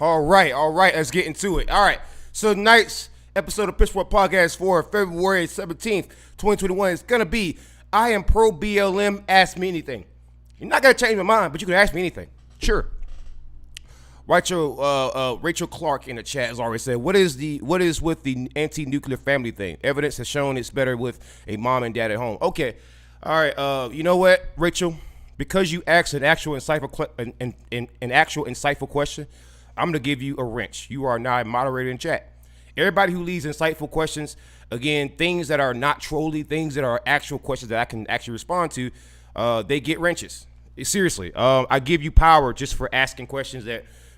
All right. Let's get into it. All right. So tonight's episode of Pitchfork Podcast for February 17th, 2021 is going to be I am Pro-BLM, ask me anything. You're not going to change my mind, but you can ask me anything. Sure. Rachel Clark in the chat has already said, what is with the anti-nuclear family thing? Evidence has shown it's better with a mom and dad at home. Okay. All right. You know what, Rachel? Because you asked an actual insightful question, I'm going to give you a wrench. You are now a moderator in chat. Everybody who leaves insightful questions, again, things that are not trolly, things that are actual questions that I can actually respond to, they get wrenches. Seriously. I give you power just for asking questions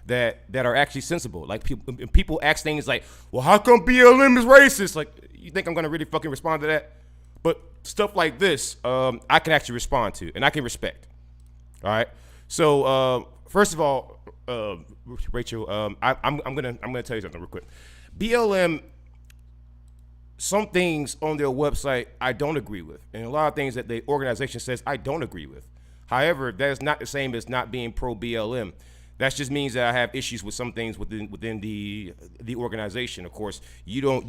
that are actually sensible. Like people ask things like, well, how come BLM is racist? Like, you think I'm going to really fucking respond to that? But stuff like this, I can actually respond to and I can respect. All right. So first of all, Rachel, I'm gonna tell you something real quick. BLM, some things on their website I don't agree with, and a lot of things that the organization says I don't agree with. However, that is not the same as not being pro BLM. That just means that I have issues with some things within the organization. Of course, you don't.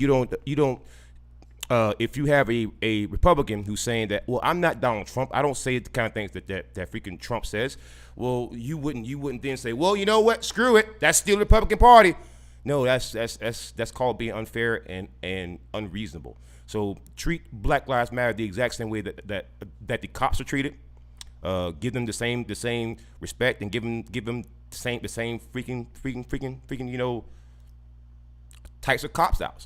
If you have a Republican who's saying that, well, I'm not Donald Trump, I don't say the kind of things that freaking Trump says. Well, you wouldn't then say, well, you know what? Screw it. That's still the Republican Party. No, that's called being unfair and unreasonable. So treat Black Lives Matter the exact same way that the cops are treated. Give them the same respect and give them the same freaking types of cops out.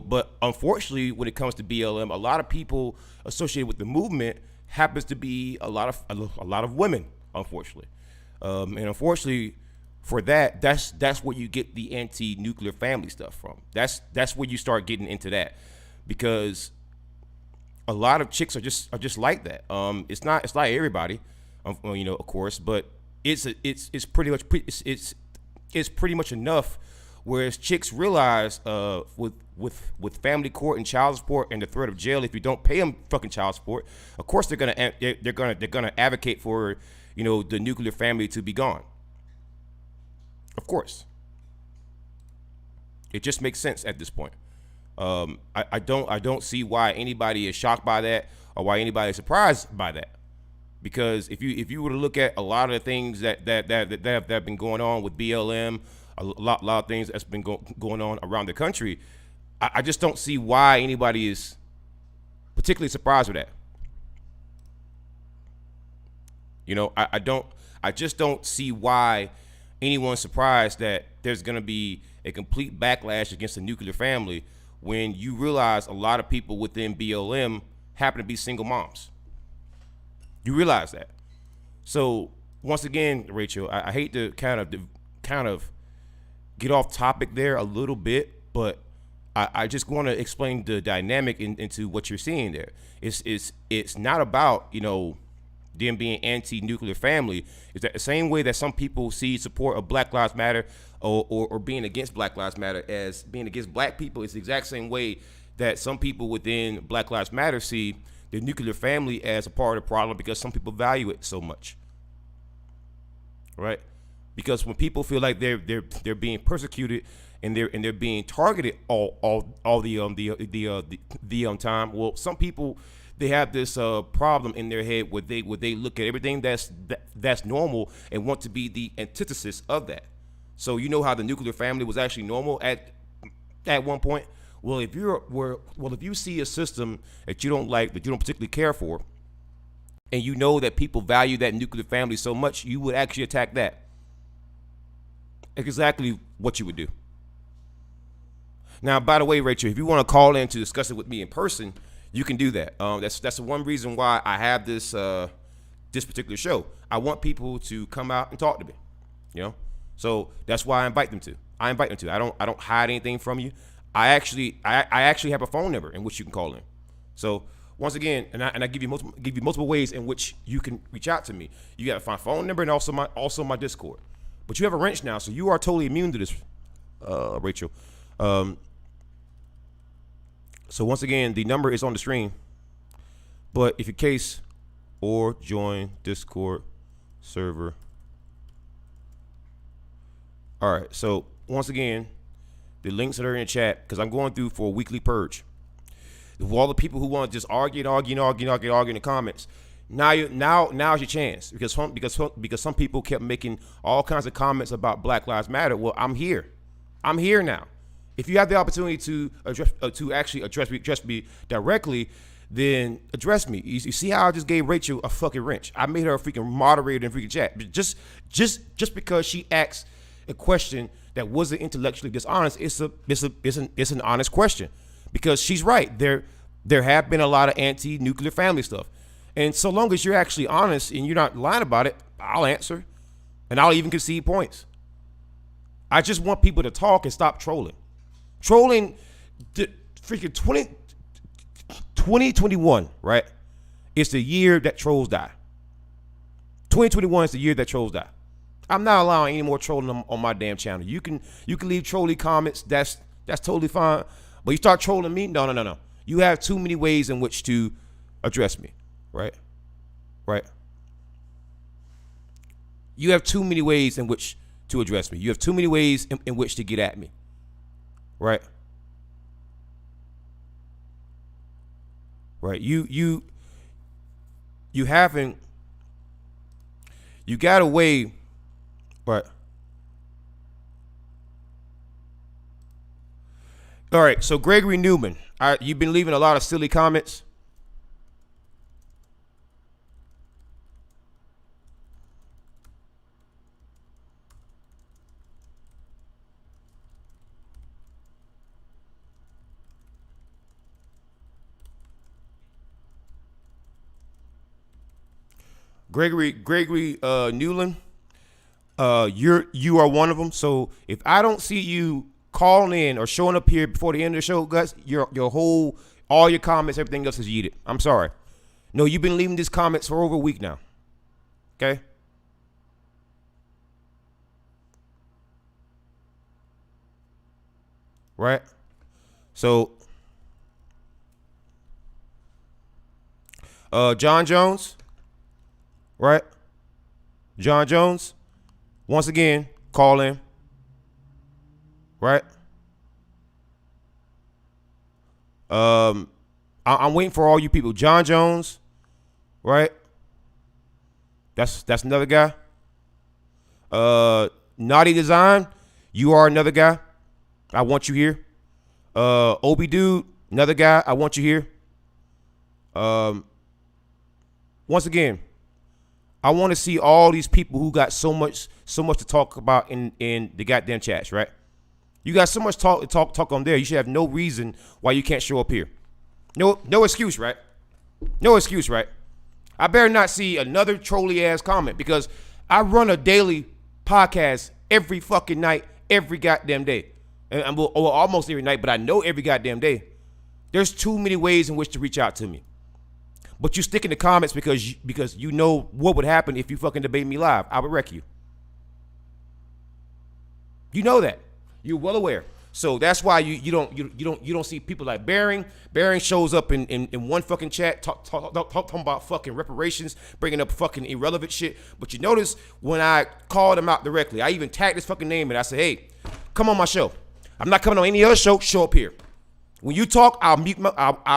But unfortunately, when it comes to BLM, a lot of people associated with the movement happens to be a lot of women, unfortunately. And unfortunately for that's where you get the anti-nuclear family stuff from. That's where you start getting into that, because a lot of chicks are just like that. It's not everybody, of course, but it's pretty much enough. Whereas chicks realize with family court and child support and the threat of jail if you don't pay them fucking child support, of course they're gonna advocate for the nuclear family to be gone. Of course, it just makes sense at this point. I don't see why anybody is shocked by that or why anybody is surprised by that, because if you were to look at a lot of the things that have been going on with BLM. A lot of things that's been going on around the country. I just don't see why anybody is particularly surprised with that. I just don't see why anyone's surprised that there's going to be a complete backlash against the nuclear family when you realize a lot of people within BLM happen to be single moms. You realize that. So once again, Rachel, I hate to kind of get off topic there a little bit, but I just want to explain the dynamic into what you're seeing there. It's not about them being anti-nuclear family. It's that the same way that some people see support of Black Lives Matter or being against Black Lives Matter as being against black people. It's the exact same way that some people within Black Lives Matter see the nuclear family as a part of the problem because some people value it so much, right? Because when people feel like they're being persecuted and they're being targeted all the time, well, some people, they have this problem in their head where they look at everything that's normal and want to be the antithesis of that. So how the nuclear family was actually normal at one point. Well, if you see a system that you don't like, that you don't particularly care for, and you know that people value that nuclear family so much, you would actually attack that. Exactly what you would do. Now, by the way, Rachel, if you want to call in to discuss it with me in person, you can do that. That's the one reason why I have this particular show. I want people to come out and talk to me. So that's why I invite them to. I don't hide anything from you. I actually have a phone number in which you can call in. So once again, and I give you multiple ways in which you can reach out to me. You got to find phone number and also my Discord. But you have a wrench now, so you are totally immune to this, Rachel. So once again, the number is on the screen. But if your case or join Discord server All right. So once again, the links that are in the chat, because I'm going through for a weekly purge. With all the people who want to just argue in the comments, now's your chance, because some people kept making all kinds of comments about Black Lives Matter. Well, I'm here now. If you have the opportunity to actually address me directly, then address me. You see how I just gave Rachel a fucking wrench? I made her a freaking moderator in freaking chat. Just because she asked a question that wasn't intellectually dishonest, it's an honest question, because she's right. There have been a lot of anti-nuclear family stuff, and so long as you're actually honest and you're not lying about it, I'll answer, and I'll even concede points. I just want people to talk and stop trolling. Trolling, the freaking 2021, right? It's the year that trolls die. 2021 is the year that trolls die. I'm not allowing any more trolling on my damn channel. You can leave trolly comments. That's totally fine. But you start trolling me, no. You have too many ways in which to address me, right? Right. You have too many ways in which to address me. You have too many ways in which to get at me, right? Right. You got a way, right? All right. So Gregory Newman, you've been leaving a lot of silly comments. Gregory Newland, you are one of them. So if I don't see you calling in or showing up here before the end of the show, guys, all your comments, everything else is yeeted. I'm sorry. No, you've been leaving these comments for over a week now. Okay. Right. So, John Jones. Right? John Jones, once again, call in. Right? I'm waiting for all you people. John Jones, right? That's another guy. Naughty Design, you are another guy. I want you here. Obi Dude, another guy. I want you here. Once again, I want to see all these people who got so much to talk about in the goddamn chats, right? You got so much talk on there. You should have no reason why you can't show up here. No excuse, right? No excuse, right? I better not see another trolly ass comment, because I run a daily podcast every fucking night, every goddamn day, and almost every night. But I know every goddamn day. There's too many ways in which to reach out to me. But you stick in the comments because you know what would happen if you fucking debate me live. I would wreck you. You know that. You're well aware. So that's why you don't see people like Bearing. Bearing shows up in one fucking chat talking about fucking reparations, bringing up fucking irrelevant shit. But you notice when I called him out directly, I even tagged his fucking name and I said, hey, come on my show. I'm not coming on any other show. Show up here. When you talk, I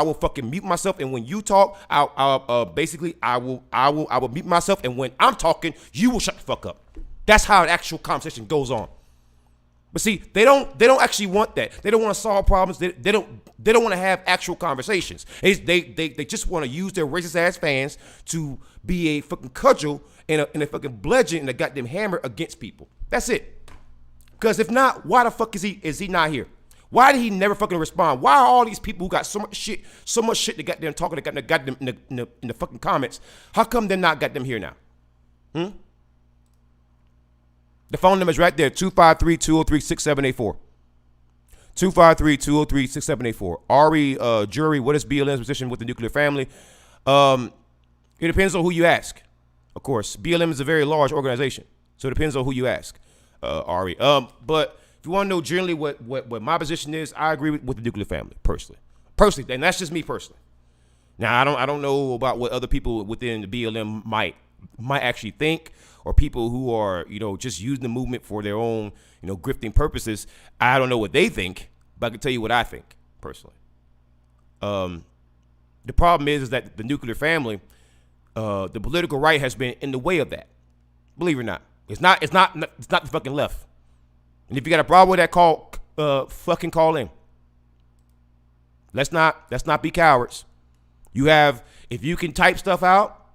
will fucking mute myself, and when you talk, I will mute myself, and when I'm talking, you will shut the fuck up. That's how an actual conversation goes on. But see, they don't actually want that. They don't want to solve problems. They don't want to have actual conversations. They just want to use their racist ass fans to be a fucking cudgel and a fucking bludgeon and a goddamn hammer against people. That's it. Because if not, why the fuck is he not here? Why did he never fucking respond? Why are all these people who got so much shit to got them talking, got them in the fucking comments? How come they're not got them here now? The phone number is right there, 253-203-6784. 253-203-6784. Ari, jury, what is BLM's position with the nuclear family? It depends on who you ask. Of course, BLM is a very large organization, so it depends on who you ask, Ari. But if you want to know generally what my position is, I agree with the nuclear family personally, and that's just me personally. Now I don't know about what other people within the BLM might actually think or people who are, just using the movement for their own, grifting purposes. I don't know what they think, but I can tell you what I think personally. The problem is that the nuclear family, the political right has been in the way of that. Believe it or not, it's not the fucking left. And if you got a problem with that, fucking call in. Let's not be cowards. If you can type stuff out,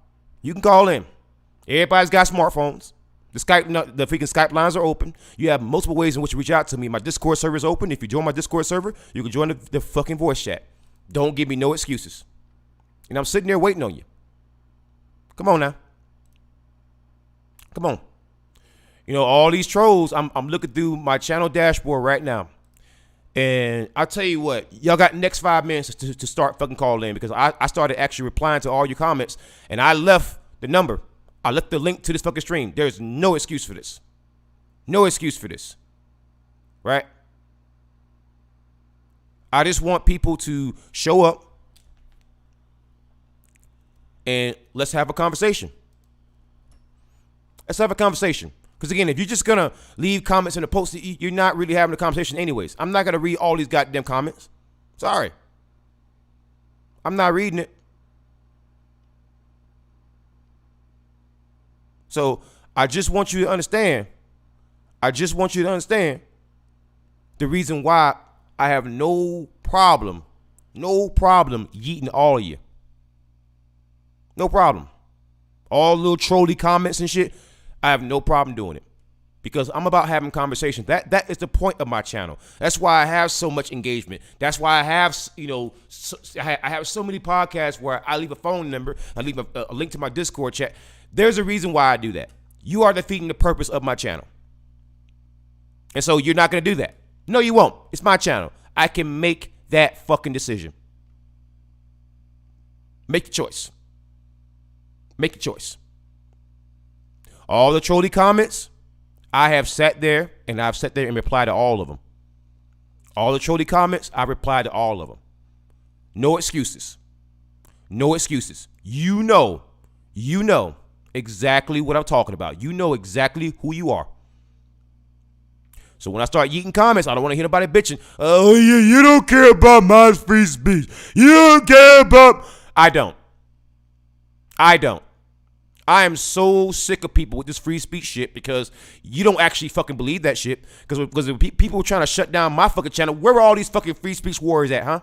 you can call in. Everybody's got smartphones. The freaking Skype lines are open. You have multiple ways in which to reach out to me. My Discord server is open. If you join my Discord server, you can join the fucking voice chat. Don't give me no excuses. And I'm sitting there waiting on you. Come on now. Come on. All these trolls, I'm looking through my channel dashboard right now. And I'll tell you what, y'all got the next 5 minutes to start fucking calling in, because I started actually replying to all your comments, and I left the number. I left the link to this fucking stream. There's no excuse for this. No excuse for this. Right? I just want people to show up and let's have a conversation. Let's have a conversation. Because again, if you're just going to leave comments in the post, you're not really having a conversation anyways. I'm not going to read all these goddamn comments. Sorry. I'm not reading it. So I just want you to understand. The reason why I have no problem yeeting all of you. No problem. All little trolly comments and shit, I have no problem doing it, because I'm about having conversations. That is the point of my channel. That's why I have so much engagement. That's why I have, I have so many podcasts where I leave a phone number, I leave a link to my Discord chat. There's a reason why I do that. You are defeating the purpose of my channel. And so you're not going to do that. No, you won't. It's my channel. I can make that fucking decision. Make the choice. Make the choice. All the trolley comments, I have sat there and replied to all of them. All the trolley comments, I replied to all of them. No excuses. No excuses. You know exactly what I'm talking about. You know exactly who you are. So when I start yeeting comments, I don't want to hear nobody bitching. Oh, yeah, you don't care about my free speech. You don't care about... I don't. I am so sick of people with this free speech shit, because you don't actually fucking believe that shit. Because people were trying to shut down my fucking channel. Where were all these fucking free speech warriors at, huh?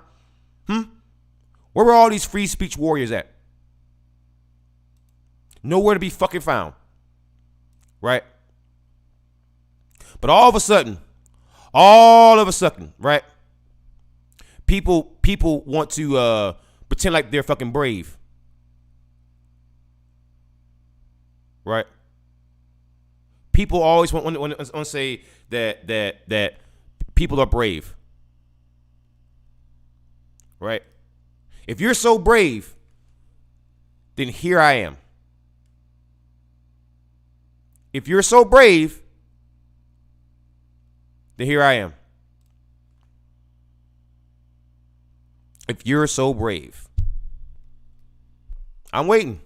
Where were all these free speech warriors at? Nowhere to be fucking found. Right? But all of a sudden, right? People want to pretend like they're fucking brave. Right? People always want to say that people are brave. Right? If you're so brave, then here I am. If you're so brave, then here I am. If you're so brave, I'm waiting.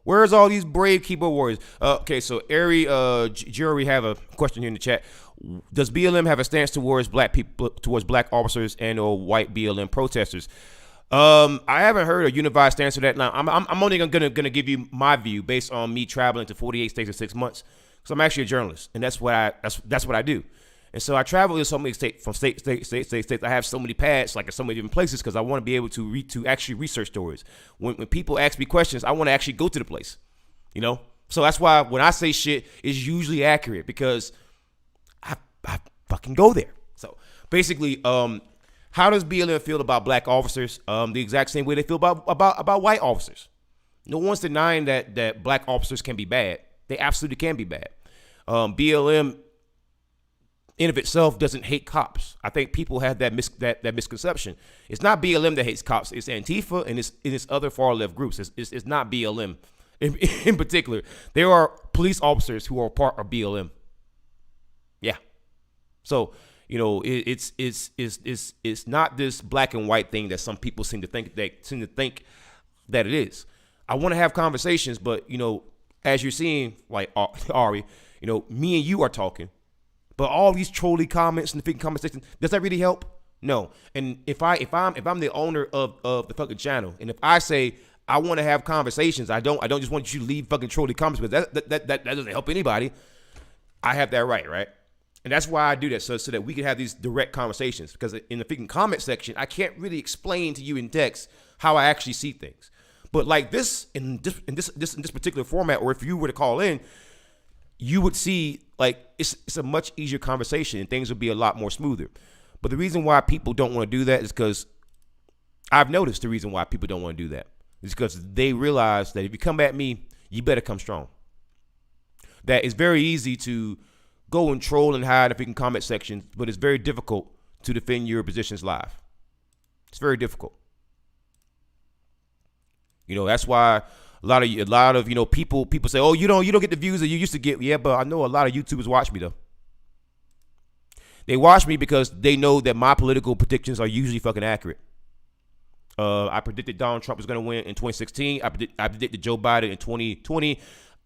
Where's all these brave keyboard warriors? Okay, so Ari Jury have a question here in the chat. Does BLM have a stance towards black people, towards black officers and or white BLM protesters? I haven't heard a unified stance to that. Now, I'm only gonna give you my view based on me traveling to 48 states in 6 months, because I'm actually a journalist, and that's what I do. And so I travel to so many states, from state. I have so many pads, like in so many different places, because I want to be able to actually research stories. When people ask me questions, I want to actually go to the place, So that's why when I say shit, it's usually accurate, because I fucking go there. So basically, how does BLM feel about black officers? The exact same way they feel about white officers. No one's denying that black officers can be bad. They absolutely can be bad. BLM in of itself doesn't hate cops. I think people have that misconception. It's not BLM that hates cops. It's Antifa and it's other far left groups. It's not BLM in particular. There are police officers who are part of BLM. Yeah. So it's not this black and white thing that some people seem to think that it is. I want to have conversations, but as you're seeing, like Ari, me and you are talking, but all these trolly comments and the freaking comment section, does that really help? No. And if I'm the owner of the fucking channel, and if I say I want to have conversations, I don't just want you to leave fucking trolly comments, but that doesn't help anybody. I have that right? And that's why I do that, so that we can have these direct conversations. Because in the freaking comment section, I can't really explain to you in text how I actually see things. But like this, in this particular format, or if you were to call in, you would see like it's a much easier conversation and things would be a lot more smoother. But the reason why people don't want to do that is because I've noticed the reason why people don't want to do that is because they realize that if you come at me, you better come strong. That it's very easy to go and troll and hide if you can comment sections, but it's very difficult to defend your positions live. It's very difficult. That's why a lot of people say, oh, you don't get the views that you used to get. Yeah, but I know a lot of YouTubers watch me though. They watch me because they know that my political predictions are usually fucking accurate. I predicted Donald Trump was going to win in 2016. I predicted Joe Biden in 2020.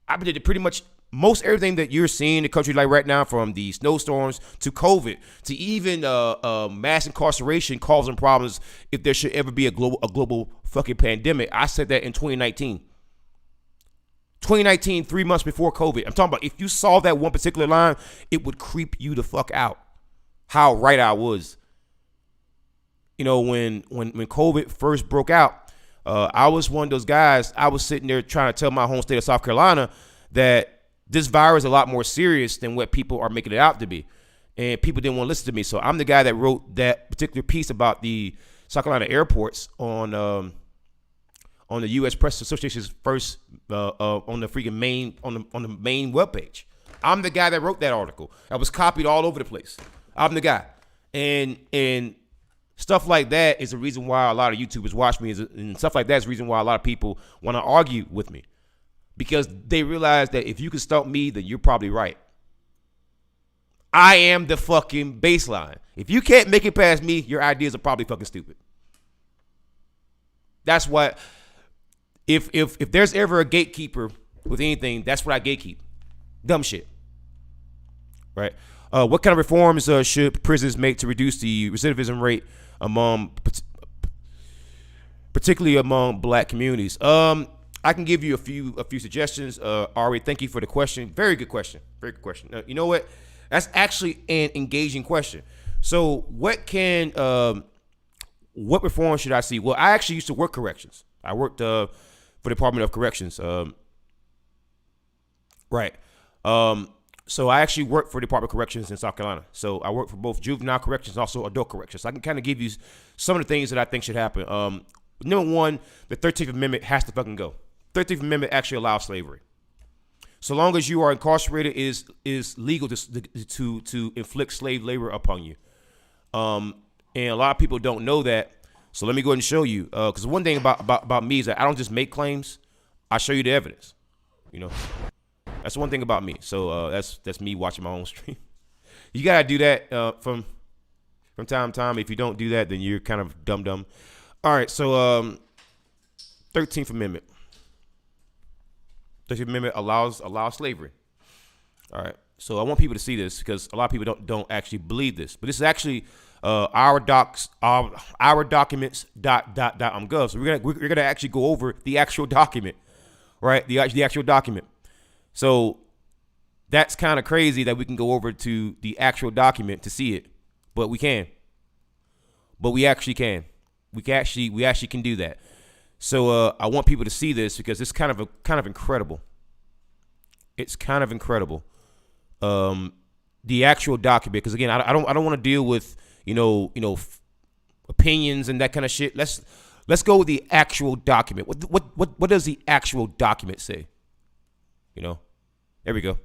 I predicted pretty much most everything that you're seeing in the country like right now, from the snowstorms to COVID to even mass incarceration causing problems if there should ever be a global fucking pandemic. I said that in 2019. 2019, 3 months before COVID. I'm talking about if you saw that one particular line, it would creep you the fuck out. How right I was. When COVID first broke out, I was one of those guys. I was sitting there trying to tell my home state of South Carolina that this virus is a lot more serious than what people are making it out to be. And people didn't want to listen to me. So I'm the guy that wrote that particular piece about the South Carolina airports on the U.S. Press Association's first on the freaking main on the main webpage. I'm the guy that wrote that article. I was copied all over the place. I'm the guy. And stuff like that is the reason why a lot of YouTubers watch me, and stuff like that is the reason why a lot of people want to argue with me. Because they realize that if you can stump me, then you're probably right. I am the fucking baseline. If you can't make it past me, your ideas are probably fucking stupid. That's what, if there's ever a gatekeeper with anything, that's what I gatekeep. Dumb shit. Right? What kind of reforms should prisons make to reduce the recidivism rate particularly among black communities? I can give you a few suggestions. Ari, thank you for the question. Very good question. Very good question. You know what? That's actually an engaging question. So what reform should I see? Well, I actually used to work corrections. I worked for the Department of Corrections. Right. So I actually worked for the Department of Corrections in South Carolina. So I work for both juvenile corrections and also adult corrections. So I can kind of give you some of the things that I think should happen. Number one, the 13th Amendment has to fucking go. 13th Amendment actually allows slavery. So long as you are incarcerated, it is legal to inflict slave labor upon you. And a lot of people don't know that. So let me go ahead and show you. Because one thing about me is that I don't just make claims. I show you the evidence. That's one thing about me. So that's me watching my own stream. You gotta do that from time to time. If you don't do that, then you're kind of dumb. All right. So 13th Amendment. 13th Amendment allows slavery. All right. So I want people to see this because a lot of people don't actually believe this. But this is actually our documents .gov. So we're gonna actually go over the actual document, right? The actual document. So that's kind of crazy that we can go over to the actual document to see it, but we can. But we actually can. We actually can do that. So I want people to see this because it's kind of incredible. It's kind of incredible. The actual document, because again, I don't want to deal with opinions and that kind of shit. Let's go with the actual document. What does the actual document say? There we go.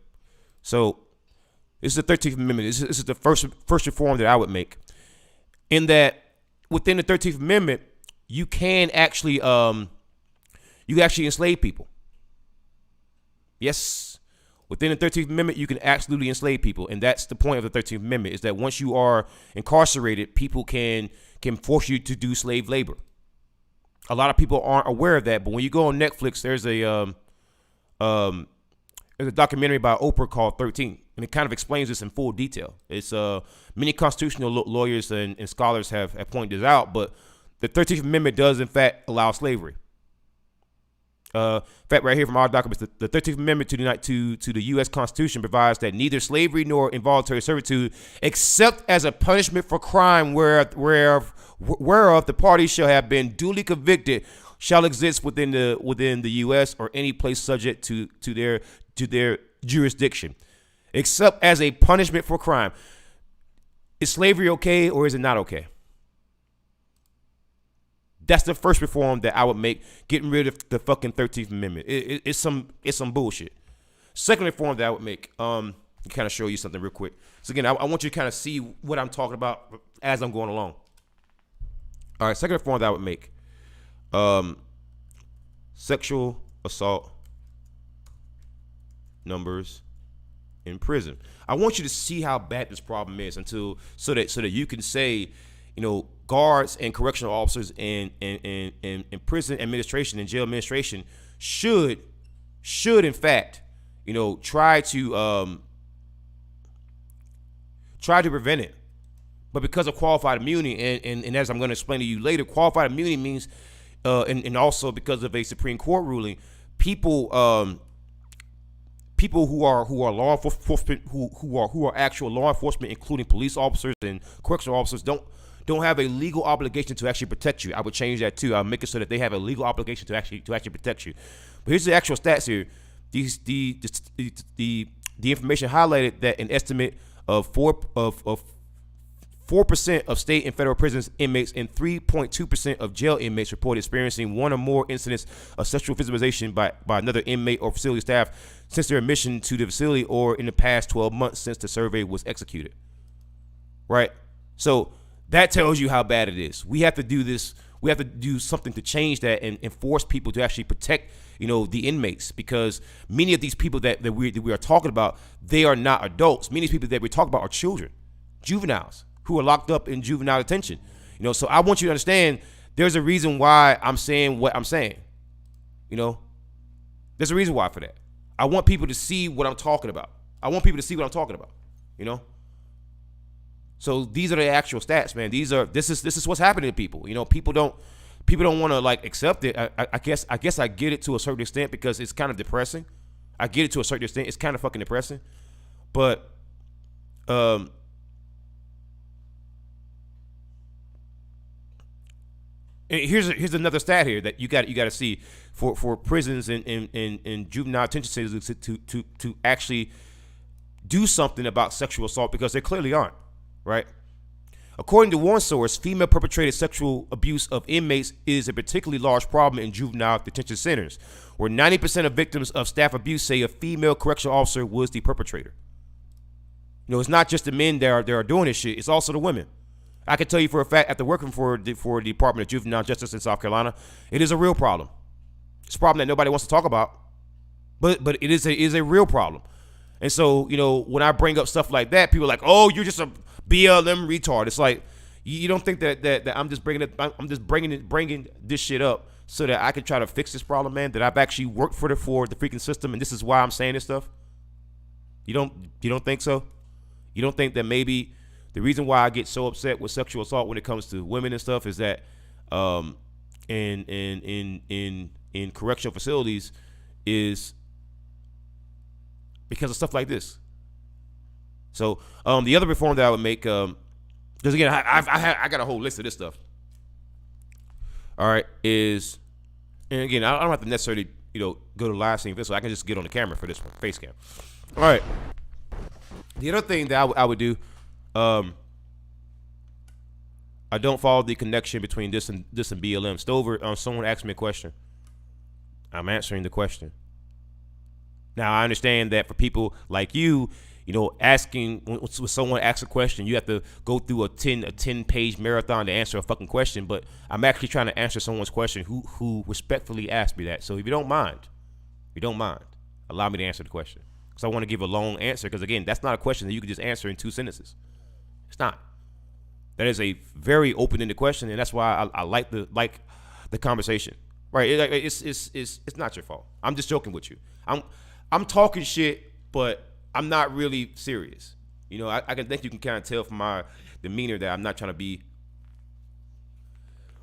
So this is the 13th Amendment. This is the first reform that I would make. In that, within the 13th Amendment, you can actually enslave people. Yes, within the 13th Amendment, you can absolutely enslave people, and that's the point of the 13th Amendment: is that once you are incarcerated, people can force you to do slave labor. A lot of people aren't aware of that, but when you go on Netflix, there's There's a documentary by Oprah called 13, and it kind of explains this in full detail. It's many constitutional lawyers and scholars have pointed this out, but the 13th Amendment does in fact allow slavery. In fact, right here from our documents, the 13th Amendment to the U.S. Constitution provides that neither slavery nor involuntary servitude, except as a punishment for crime whereof the parties shall have been duly convicted, shall exist within the U.S. or any place subject to their jurisdiction, except as a punishment for crime. Is slavery okay or is it not okay? That's the first reform that I would make, getting rid of the fucking 13th Amendment. It's some bullshit. Second reform that I would make, kind of show you something real quick. So again, I want you to kind of see what I'm talking about as I'm going along. All right, second reform that I would make, sexual assault numbers in prison. I want you to see how bad this problem is so that you can say, guards and correctional officers and prison administration and jail administration should in fact, try to prevent it. But because of qualified immunity, and as I'm going to explain to you later, qualified immunity means, and also because of a Supreme Court ruling, people who are law enforcement, who are actual law enforcement, including police officers and correctional officers, don't have a legal obligation to actually protect you. I would change that too. I'll make it so that they have a legal obligation to actually protect you. But here's the actual stats here. The information highlighted that an estimate of 4% of state and federal prisons inmates and 3.2% of jail inmates report experiencing one or more incidents of sexual victimization by another inmate or facility staff since their admission to the facility or in the past 12 months since the survey was executed. Right? So that tells you how bad it is. We have to do this. We have to do something to change that and force people to actually protect, the inmates, because many of these people that we are talking about, they are not adults. Many of these people that we're talking about are children, juveniles, who are locked up in juvenile detention. So I want you to understand there's a reason why I'm saying what I'm saying. There's a reason why for that. I want people to see what I'm talking about. So these are the actual stats, man. This is what's happening to people. People don't want to accept it. I guess I get it to a certain extent because it's kind of depressing. I get it to a certain extent. It's kind of fucking depressing. But here's another stat here that you got to see for prisons and juvenile detention centers to actually do something about sexual assault, because they clearly aren't, right? According to one source, female perpetrated sexual abuse of inmates is a particularly large problem in juvenile detention centers, where 90% of victims of staff abuse say a female correctional officer was the perpetrator. It's not just the men that are doing this shit; it's also the women. I can tell you for a fact, after working for the Department of Juvenile Justice in South Carolina, it is a real problem. It's a problem that nobody wants to talk about, but it is a real problem. And so, when I bring up stuff like that, people are like, "Oh, you're just a BLM retard." It's like, you don't think that I'm just bringing this shit up so that I can try to fix this problem, man? That I've actually worked for the freaking system, and this is why I'm saying this stuff. You don't think so? You don't think that maybe the reason why I get so upset with sexual assault when it comes to women and stuff is that in correctional facilities is because of stuff like this. So the other reform that I would make, because again, I got a whole list of this stuff. All right, and again, I don't have to necessarily go to live stream this, so I can just get on the camera for this one, face cam. All right. The other thing that I would do, I don't follow the connection between this and BLM. Stover, someone asked me a question. I'm answering the question. Now, I understand that for people like you, asking, when someone asks a question, you have to go through a 10-page marathon to answer a fucking question. But I'm actually trying to answer someone's question who respectfully asked me that. So if you don't mind, allow me to answer the question. Because I want to give a long answer. Because again, that's not a question that you can just answer in 2 sentences. It's not. That is a very open-ended question, and that's why I like the conversation. Right? It's not your fault. I'm just joking with you. I'm talking shit, but I'm not really serious. You know, I can think you can kind of tell from my demeanor that I'm not trying to be,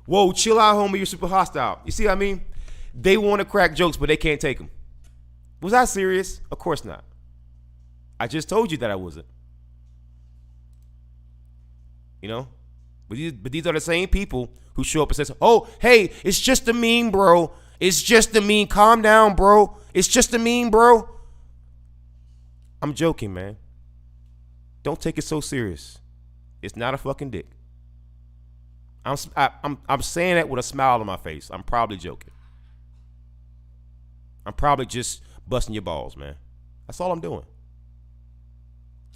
whoa, chill out, homie, you're super hostile. You see what I mean? They want to crack jokes, but they can't take them. Was I serious? Of course not. I just told you that I wasn't. You know? But these are the same people who show up and say, oh, hey, it's just a meme, bro. It's just a meme. Calm down, bro. It's just a meme, bro. I'm joking, man. Don't take it so serious. It's not a fucking dick. I'm saying that with a smile on my face. I'm probably joking. I'm probably just busting your balls, man. That's all I'm doing.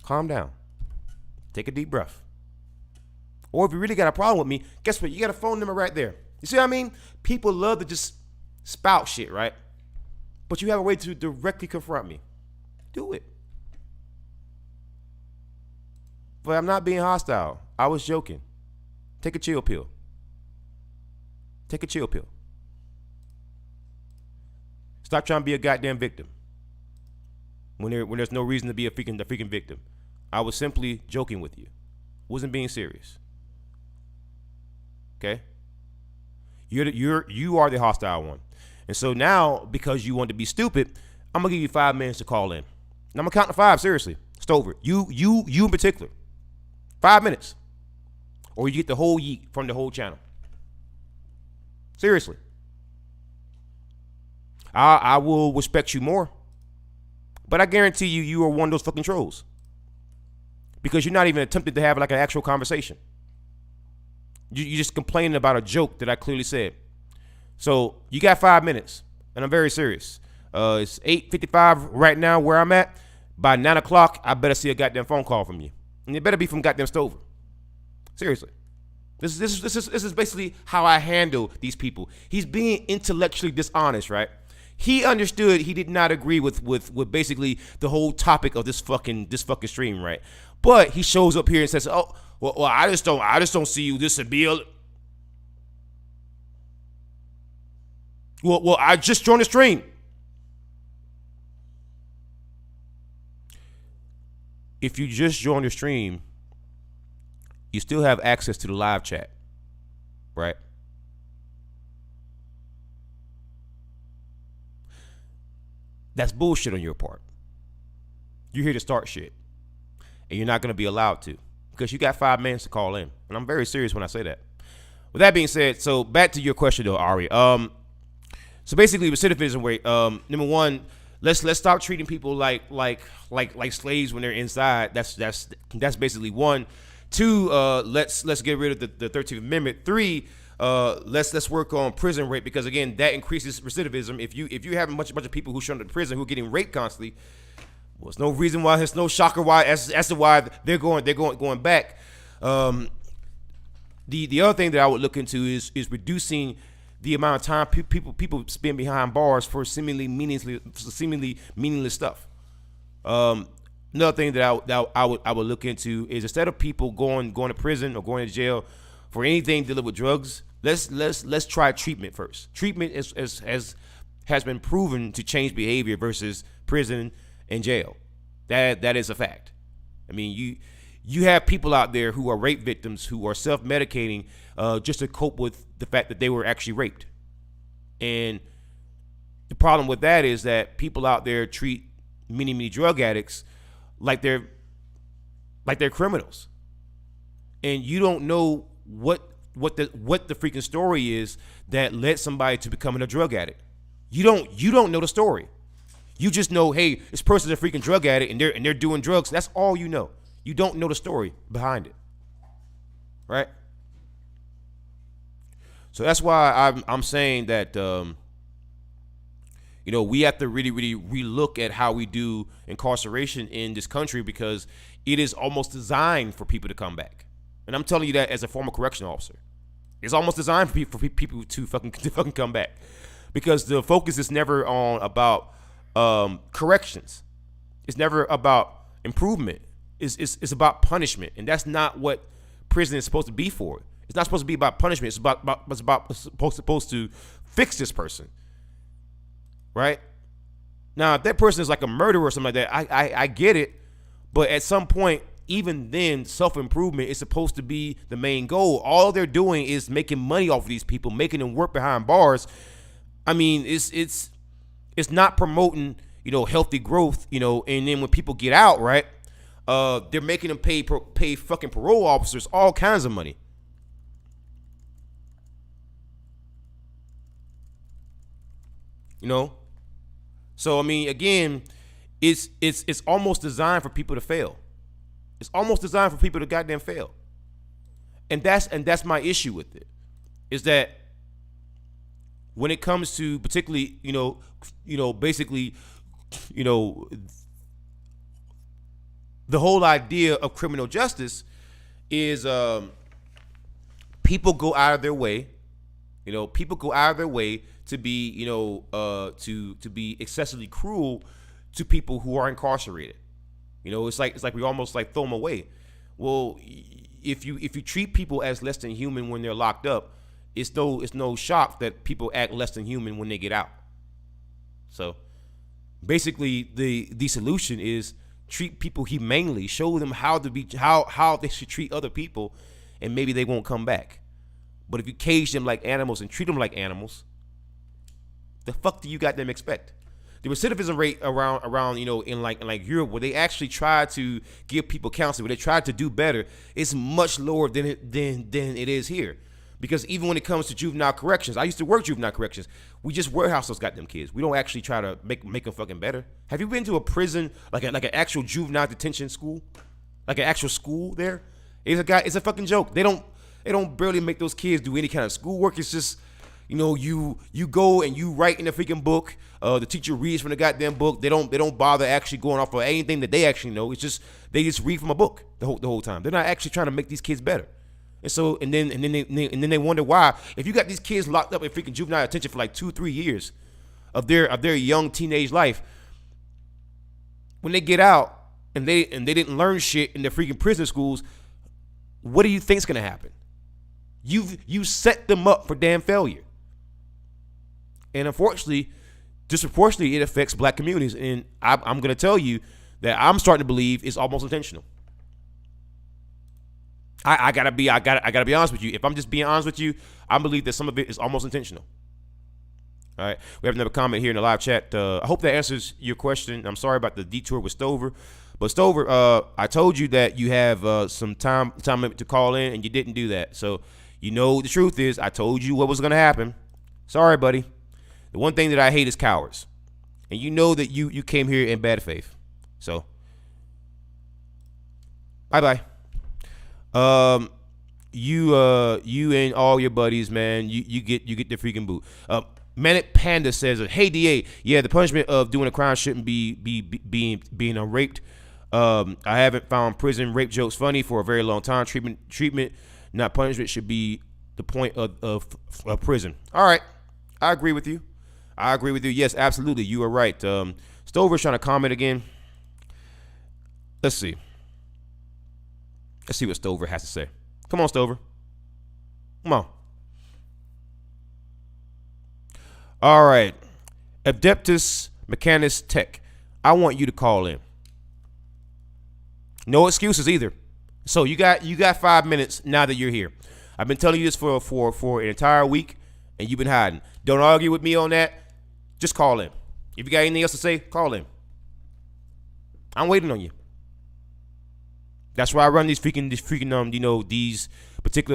Calm down. Take a deep breath. Or if you really got a problem with me, guess what? You got a phone number right there. You see what I mean? People love to just spout shit, right? But you have a way to directly confront me. Do it. But I'm not being hostile. I was joking. Take a chill pill. Take a chill pill. Stop trying to be a goddamn victim. When there's no reason to be a freaking victim. I was simply joking with you. Wasn't being serious. Okay? You are the hostile one. And so now, because you want to be stupid, I'm gonna give you 5 minutes to call in. And I'm gonna count to 5, seriously. Stover. You in particular. 5 minutes. Or you get the whole yeet from the whole channel. Seriously. I will respect you more. But I guarantee you are one of those fucking trolls. Because you're not even attempting to have like an actual conversation. You're just complaining about a joke that I clearly said. So you got 5 minutes. And I'm very serious. It's 8:55 right now where I'm at. By 9 o'clock, I better see a goddamn phone call from you. And it better be from goddamn Stover. Seriously. This is basically how I handle these people. He's being intellectually dishonest, right? He understood he did not agree with basically the whole topic of this fucking stream, right? But he shows up here and says, "Oh, well, I just don't see you. This would be a well, I just joined the stream." If you just joined the stream, you still have access to the live chat, right? That's bullshit on your part. You're here to start shit. And you're not going to be allowed to. Because you got 5 minutes to call in. And I'm very serious when I say that. With that being said, so back to your question though, Ari. So basically recidivism rate, number one, let's stop treating people like slaves when they're inside. That's basically one. Two, let's get rid of the 13th Amendment. Three, let's work on prison rape, because again, that increases recidivism. If you have a bunch of people who show up to prison who are getting raped constantly, well, there's no reason why, there's no shocker why as to why they're going back. The other thing that I would look into is reducing the amount of time people spend behind bars for seemingly meaningless stuff. Another thing that I would look into is, instead of people going to prison or going to jail for anything dealing with drugs, let's try treatment first. Treatment has been proven to change behavior versus prison and jail. That is a fact. I mean, you have people out there who are rape victims who are self-medicating just to cope with the fact that they were actually raped. And the problem with that is that people out there treat many drug addicts like they're criminals. And you don't know what the freaking story is that led somebody to becoming a drug addict. You don't know the story. You just know, hey, this person's a freaking drug addict and they're doing drugs. That's all you know. You don't know the story behind it. Right? So that's why I'm saying that we have to really relook at how we do incarceration in this country, because it is almost designed for people to come back. And I'm telling you that as a former correctional officer. It's almost designed for people to fucking come back, because the focus is never on about corrections. It's never about improvement. It's about punishment, and that's not what prison is supposed to be for. It's not supposed to be about punishment. It's supposed to fix this person, right? Now, if that person is like a murderer or something like that, I get it. But at some point, even then, self-improvement is supposed to be the main goal. All they're doing is making money off of these people, making them work behind bars. I mean, it's not promoting, healthy growth, and then when people get out, right, they're making them pay fucking parole officers all kinds of money. So I mean, again, it's almost designed for people to fail. It's almost designed for people to goddamn fail. And that's my issue with it, is that when it comes to particularly, basically, the whole idea of criminal justice is people go out of their way, to be, to be excessively cruel to people who are incarcerated. It's like we almost like throw them away. Well, if you treat people as less than human when they're locked up, it's no shock that people act less than human when they get out. So basically, the solution is treat people humanely, show them how they should treat other people, and maybe they won't come back. But if you cage them like animals and treat them like animals, the fuck do you got them expect? The recidivism rate around in like Europe, where they actually try to give people counseling, where they try to do better, it's much lower than it is here. Because even when it comes to juvenile corrections, I used to work juvenile corrections. We just warehouse those goddamn kids. We don't actually try to make them fucking better. Have you been to a prison, like an actual juvenile detention school, like an actual school there? It's a fucking joke. They don't barely make those kids do any kind of schoolwork. It's just, you go and you write in a freaking book. The teacher reads from the goddamn book. They don't bother actually going off of anything that they actually know. It's just they just read from a book the whole time. They're not actually trying to make these kids better. And then they wonder why, if you got these kids locked up in freaking juvenile detention for like 2-3 years of their young teenage life, when they get out and they didn't learn shit in their freaking prison schools, what do you think's gonna happen? You set them up for damn failure. And unfortunately, disproportionately, it affects black communities. And I'm gonna tell you that I'm starting to believe it's almost intentional. I gotta be honest with you. If I'm just being honest with you, I believe that some of it is almost intentional. All right, we have another comment here in the live chat. I hope that answers your question. I'm sorry about the detour with Stover, but Stover, I told you that you have some time limit to call in, and you didn't do that. So the truth is, I told you what was gonna happen. Sorry, buddy. The one thing that I hate is cowards, and you know that you came here in bad faith. So bye. You and all your buddies, man, you get the freaking boot. Manic Panda says, "Hey DA, yeah, the punishment of doing a crime shouldn't be being raped. I haven't found prison rape jokes funny for a very long time. Treatment, not punishment, should be the point of prison." All right, I agree with you. Yes, absolutely, you are right. Stover's trying to comment again. Let's see what Stover has to say. Come on, Stover. Come on. All right. Adeptus Mechanis Tech, I want you to call in. No excuses either. So you got 5 minutes now that you're here. I've been telling you this for an entire week, and you've been hiding. Don't argue with me on that. Just call in. If you got anything else to say, call in. I'm waiting on you. That's why I run these particular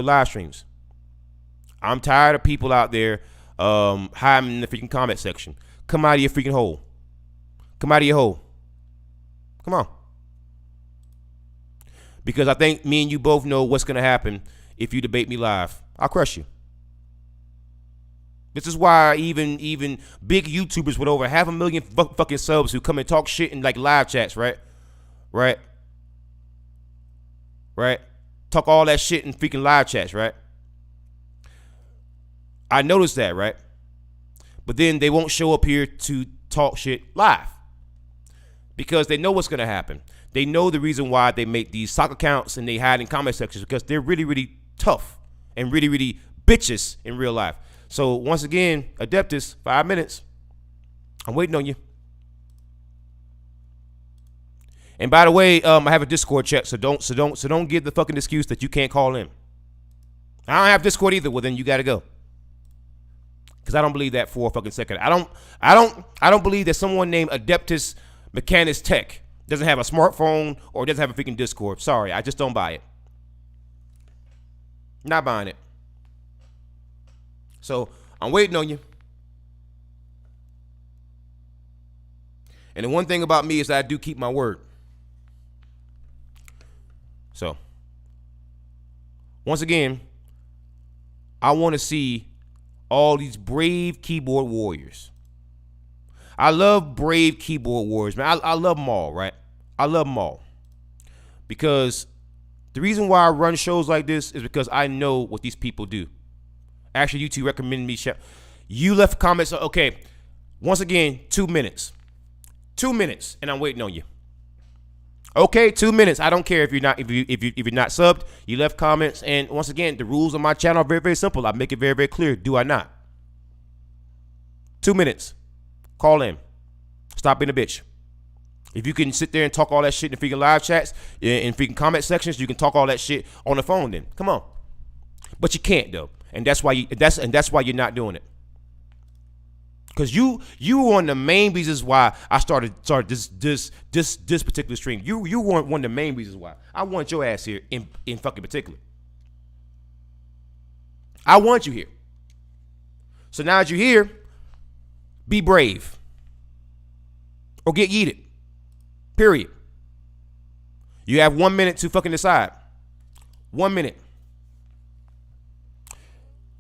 live streams. I'm tired of people out there hiding in the freaking comment section. Come out of your freaking hole. Come out of your hole. Come on. Because I think me and you both know what's going to happen if you debate me live. I'll crush you. This is why even big YouTubers with over 500,000 fucking subs who come and talk shit in like live chats, right? Talk all that shit in freaking live chats, right? I noticed that, right? But then they won't show up here to talk shit live because they know what's going to happen. They know the reason why they make these sock accounts and they hide in comment sections because they're really, really tough and really, really bitches in real life. So once again, Adeptus, 5 minutes. I'm waiting on you. And by the way, I have a Discord chat, so don't give the fucking excuse that you can't call in. I don't have Discord either. Well, then you got to go. Because I don't believe that for a fucking second. I don't believe that someone named Adeptus Mechanis Tech doesn't have a smartphone or doesn't have a freaking Discord. Sorry, I just don't buy it. Not buying it. So I'm waiting on you. And the one thing about me is that I do keep my word. So once again, I want to see all these brave keyboard warriors. I love brave keyboard warriors, man. I love them all, right? I love them all. Because the reason why I run shows like this is because I know what these people do. Actually, you two recommend me. You left comments. Okay, once again, 2 minutes. 2 minutes, and I'm waiting on you. Okay, 2 minutes. I don't care if you're not if you're not subbed. You left comments, and once again, the rules on my channel are very, very simple. I make it very, very clear. Do I not? 2 minutes. Call in. Stop being a bitch. If you can sit there and talk all that shit in freaking live chats, in freaking comment sections, you can talk all that shit on the phone. Then come on, but you can't though, and that's why that's why you're not doing it. Because you were one of the main reasons why I started this particular stream. You weren't one of the main reasons why I want your ass here in fucking particular. I want you here. So now that you're here, be brave or get yeeted. Period. You have 1 minute to fucking decide. 1 minute.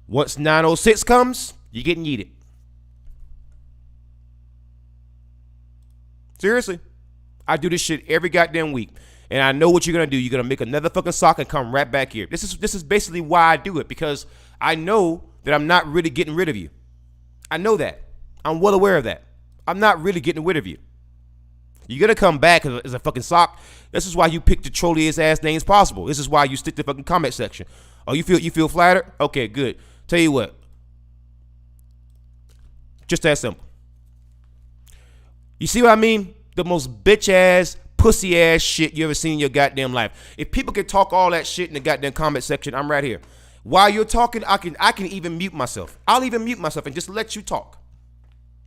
Once 9:06 comes, you're getting yeeted. Seriously. I do this shit every goddamn week. And I know what you're gonna do. You're gonna make another fucking sock and come right back here. This is basically why I do it, because I know that I'm not really getting rid of you. I know that. I'm well aware of that. I'm not really getting rid of you. You're gonna come back as a fucking sock. This is why you pick the trolliest ass names possible. This is why you stick to the fucking comment section. Oh, you feel flattered? Okay, good. Tell you what. Just that simple. You see what I mean? The most bitch ass, pussy ass shit you ever seen in your goddamn life. If people can talk all that shit in the goddamn comment section, I'm right here. While you're talking, I can even mute myself. I'll even mute myself and just let you talk.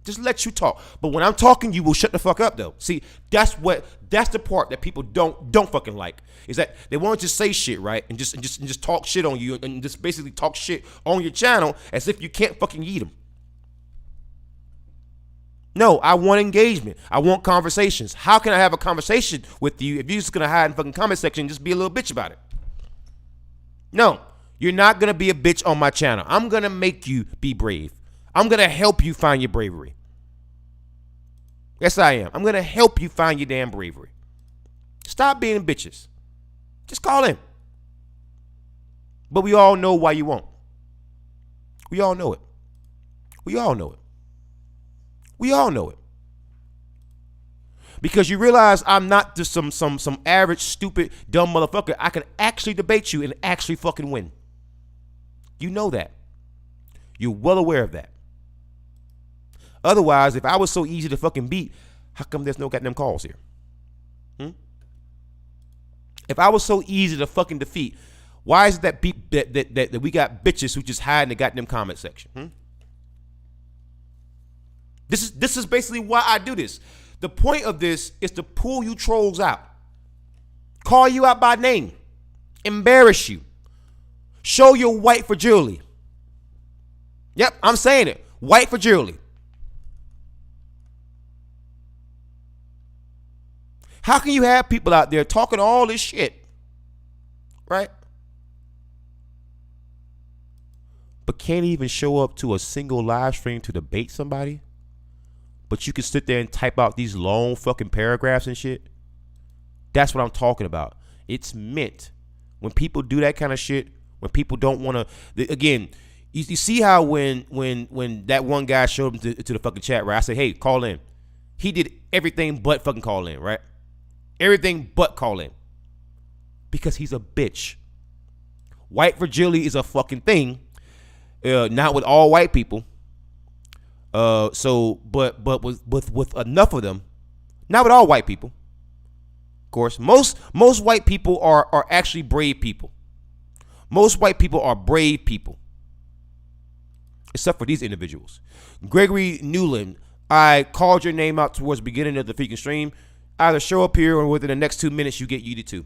Just let you talk. But when I'm talking, you will shut the fuck up though. See, that's the part that people don't fucking like. Is that they want to just say shit, right? And just talk shit on you and just basically talk shit on your channel as if you can't fucking eat them. No, I want engagement. I want conversations. How can I have a conversation with you if you're just gonna hide in the fucking comment section and just be a little bitch about it? No, you're not gonna be a bitch on my channel. I'm gonna make you be brave. I'm going to help you find your bravery. Yes, I am. I'm going to help you find your damn bravery. Stop being bitches. Just call in. But we all know why you won't. We all know it. We all know it. We all know it. Because you realize I'm not just some average, stupid, dumb motherfucker. I can actually debate you and actually fucking win. You know that. You're well aware of that. Otherwise, if I was so easy to fucking beat, how come there's no goddamn calls here? If I was so easy to fucking defeat, why is it that we got bitches who just hide in the goddamn comment section? This is basically why I do this. The point of this is to pull you trolls out, call you out by name, embarrass you, show your white fragility. Yep, I'm saying it. White fragility. How can you have people out there talking all this shit, right? But can't even show up to a single live stream to debate somebody? But you can sit there and type out these long fucking paragraphs and shit? That's what I'm talking about. It's meant when people do that kind of shit, when people don't want to, again, you see how when that one guy showed up to the fucking chat, right? I said, hey, call in. He did everything but fucking call in, right? Everything but call in. Because he's a bitch. White fragility is a fucking thing. Not with all white people. But with enough of them. Not with all white people. course. Most white people are actually brave people. Most white people are brave people, except for these individuals. Gregory Newland, I called your name out towards the beginning of the freaking stream. Either show up here or within the next 2 minutes you get yeeted too.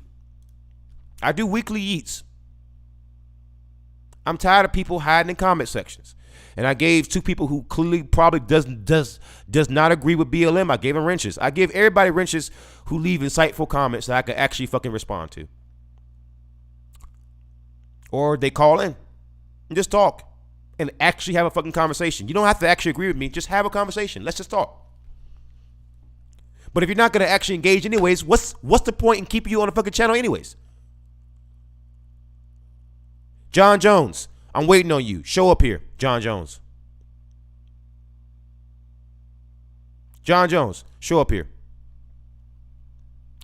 I do weekly yeets. I'm tired of people hiding in comment sections. And I gave 2 people who clearly probably does not agree with BLM. I gave them wrenches. I give everybody wrenches who leave insightful comments that I could actually fucking respond to. Or they call in and just talk and actually have a fucking conversation. You don't have to actually agree with me. Just have a conversation. Let's just talk. But if you're not going to actually engage anyways, what's the point in keeping you on the fucking channel anyways? John Jones, I'm waiting on you. Show up here, John Jones. John Jones, show up here.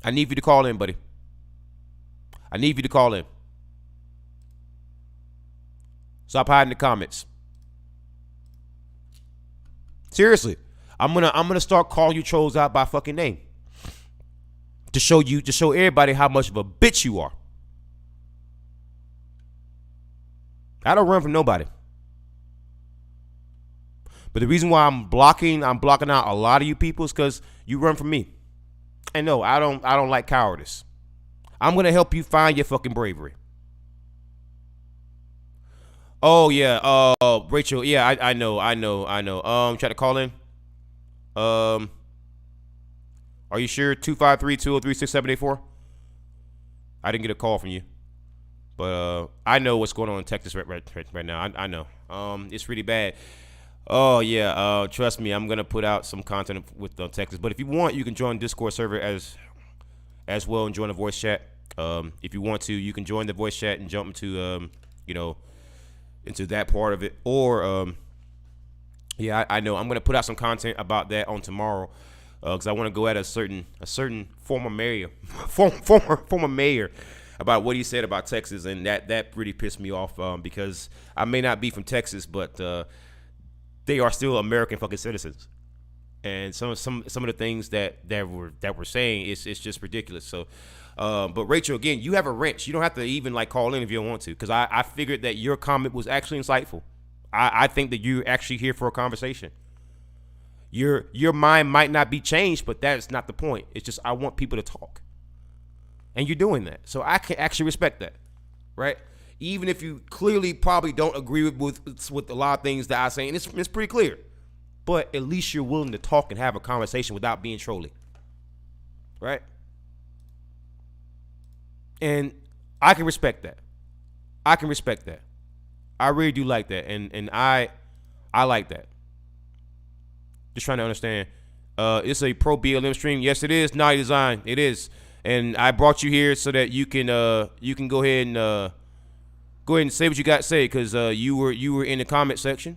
I need you to call in, buddy. I need you to call in. Stop hiding the comments. Seriously, I'm gonna start calling you trolls out by fucking name. To show everybody how much of a bitch you are. I don't run from nobody. But the reason why I'm blocking out a lot of you people is because you run from me. And no, I don't like cowardice. I'm gonna help you find your fucking bravery. Oh yeah, Rachel, yeah, I know. Try to call in. Are you sure? 253-203-6784? I didn't get a call from you. But I know what's going on in Texas right now. I know. It's really bad. Oh yeah. Trust me, I'm gonna put out some content with Texas. But if you want, you can join Discord server as well and join the voice chat. If you want to, you can join the voice chat and jump into into that part of it. Or yeah, I know I'm gonna put out some content about that on tomorrow. Because I want to go at a certain former mayor, former mayor, about what he said about Texas, and that really pissed me off because I may not be from Texas, but they are still American fucking citizens, and some of the things that we're saying is just ridiculous. So, but Rachel, again, you have a wrench. You don't have to even like call in if you don't want to, because I figured that your comment was actually insightful. I think that you're actually here for a conversation. Your mind might not be changed, but that's not the point. It's just I want people to talk. And you're doing that. So I can actually respect that, right? Even if you clearly probably don't agree with a lot of things that I say, and it's pretty clear. But at least you're willing to talk and have a conversation without being trolly, right? And I can respect that. I can respect that. I really do like that, and I like that. Just trying to understand. It's a pro-BLM stream. Yes, it is. Naughty Design. It is. And I brought you here so that you can go ahead and say what you got to say, because you were in the comment section,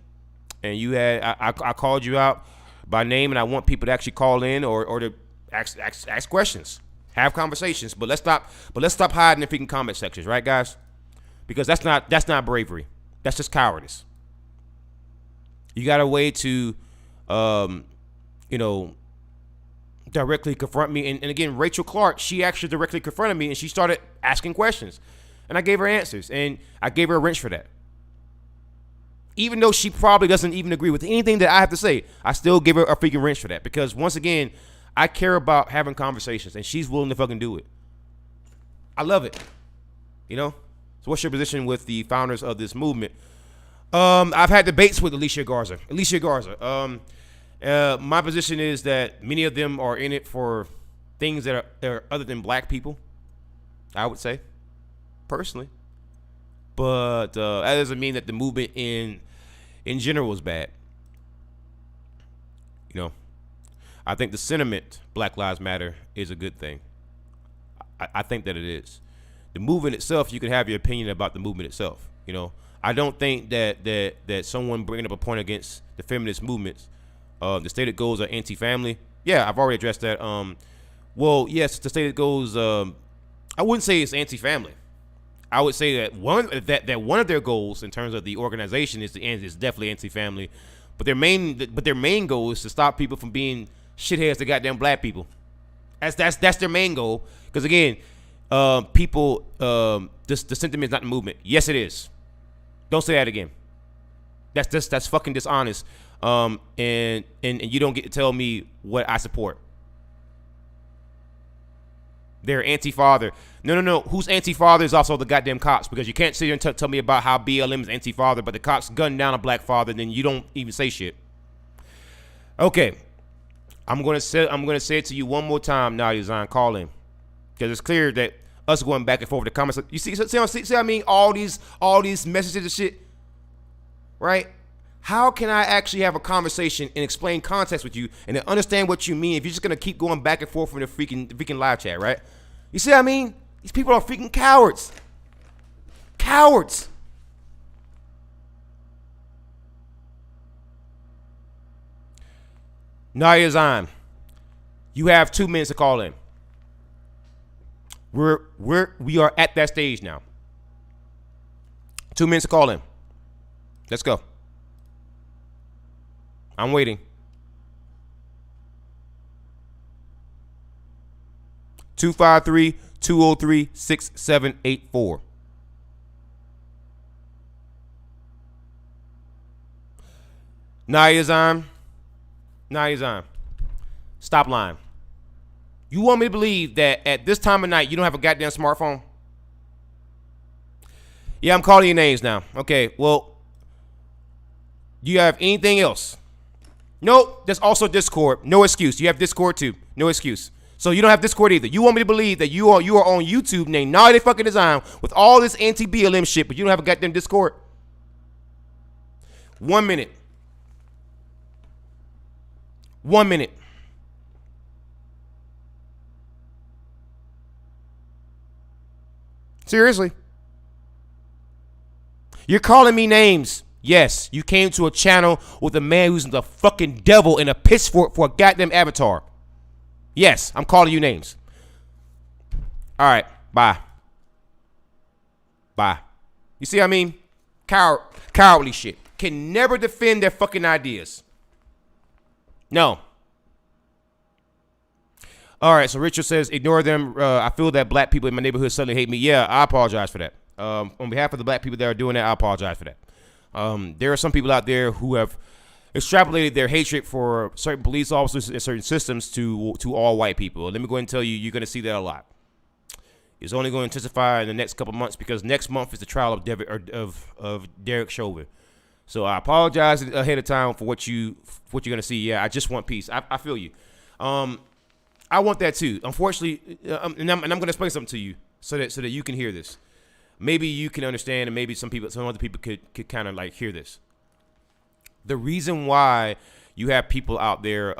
and you had I called you out by name, and I want people to actually call in or to ask questions, have conversations. But let's stop hiding in freaking comment sections, right, guys? Because that's not bravery. That's just cowardice. You got a way to directly confront me. And again, Rachel Clark, she actually directly confronted me, and she started asking questions. And I gave her answers, and I gave her a wrench for that. Even though she probably doesn't even agree with anything that I have to say, I still give her a freaking wrench for that. Because once again, I care about having conversations, and she's willing to fucking do it. I love it. So what's your position with the founders of this movement? I've had debates with Alicia Garza. My position is that many of them are in it for things that are other than black people, I would say, personally. But that doesn't mean that the movement in general is bad. I think the sentiment, Black Lives Matter, is a good thing. I think that it is. The movement itself, you can have your opinion about the movement itself. I don't think that someone bringing up a point against the feminist movements, the stated goals are anti-family. Yeah, I've already addressed that. Well, yes, the stated goals. I wouldn't say it's anti-family. I would say that one of their goals in terms of the organization is definitely anti-family, but their main goal is to stop people from being shitheads to goddamn black people. That's their main goal. Because again, people, the sentiment is not the movement. Yes, it is. Don't say that again. That's fucking dishonest. And you don't get to tell me what I support. They're anti-father. No. Who's anti-father is also the goddamn cops, because you can't sit here and tell me about how BLM is anti-father, but the cops gunned down a black father, then you don't even say shit. Okay, I'm gonna say it to you one more time now, Zion. Call in, because it's clear that us going back and forth with the comments. You see I mean, all these messages and shit, right? How can I actually have a conversation and explain context with you and then understand what you mean if you're just gonna keep going back and forth from the freaking live chat, right? You see what I mean? These people are freaking cowards. Cowards. Nadia Zion, you have 2 minutes to call in. We are at that stage now. 2 minutes to call in. Let's go. I'm waiting. 253-203-6784. Nadia Zion, stop lying. You want me to believe that at this time of night you don't have a goddamn smartphone? Yeah, I'm calling your names now. Okay, well, do you have anything else? Nope, there's also Discord. No excuse. You have Discord too. No excuse. So you don't have Discord either. You want me to believe that you are on YouTube named Nadia fucking Design with all this anti-BLM shit, but you don't have a goddamn Discord? 1 minute. 1 minute. Seriously? You're calling me names. Yes, you came to a channel with a man who's the fucking devil and a pitchfork for a goddamn avatar. Yes, I'm calling you names. All right, bye. Bye. You see what I mean? Cowardly shit. Can never defend their fucking ideas. No. All right, so Richard says, ignore them. I feel that black people in my neighborhood suddenly hate me. Yeah, I apologize for that. On behalf of the black people that are doing that, I apologize for that. There are some people out there who have extrapolated their hatred for certain police officers and certain systems to all white people. Let me go ahead and tell you, you're going to see that a lot. It's only going to intensify in the next couple months because next month is the trial of Derek Chauvin. So I apologize ahead of time for what you're going to see. Yeah, I just want peace. I feel you. I want that too. Unfortunately, and I'm going to explain something to you so that you can hear this. Maybe you can understand, and maybe some other people could kind of like hear this. The reason why you have people out there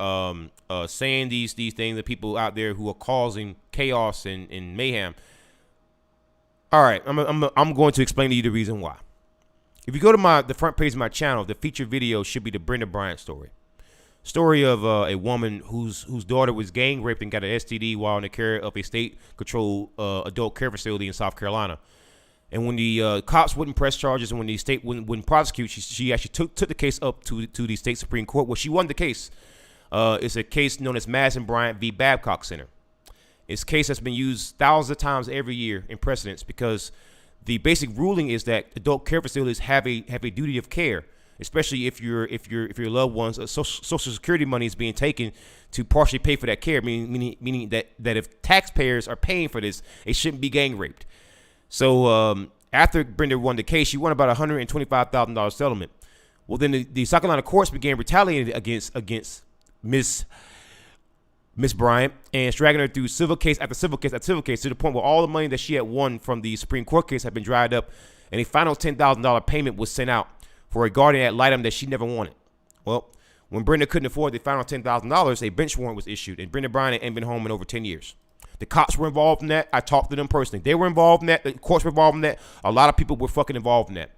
saying these things, the people out there who are causing chaos and mayhem. All right, I'm going to explain to you the reason why. If you go to the front page of my channel, the featured video should be the Brenda Bryant story. Story of a woman whose daughter was gang raped and got an STD while in the care of a state-controlled adult care facility in South Carolina. And when the cops wouldn't press charges and when the state wouldn't prosecute, she actually took the case up to the state Supreme Court. Well, she won the case. It's a case known as Madison Bryant v. Babcock Center. It's a case that's been used thousands of times every year in precedents because the basic ruling is that adult care facilities have a duty of care, especially if your loved one's Social Security money is being taken to partially pay for that care, meaning that if taxpayers are paying for this, it shouldn't be gang raped. So after Brenda won the case, she won about $125,000 settlement. Well, then the South Carolina courts began retaliating against Miss Bryant and dragging her through civil case after civil case after civil case to the point where all the money that she had won from the Supreme Court case had been dried up, and a final $10,000 payment was sent out for a guardian ad litem that she never wanted. Well, when Brenda couldn't afford the final $10,000, a bench warrant was issued, and Brenda Bryant ain't been home in over 10 years. The cops were involved in that. I talked to them personally. They were involved in that. The courts were involved in that. A lot of people were fucking involved in that.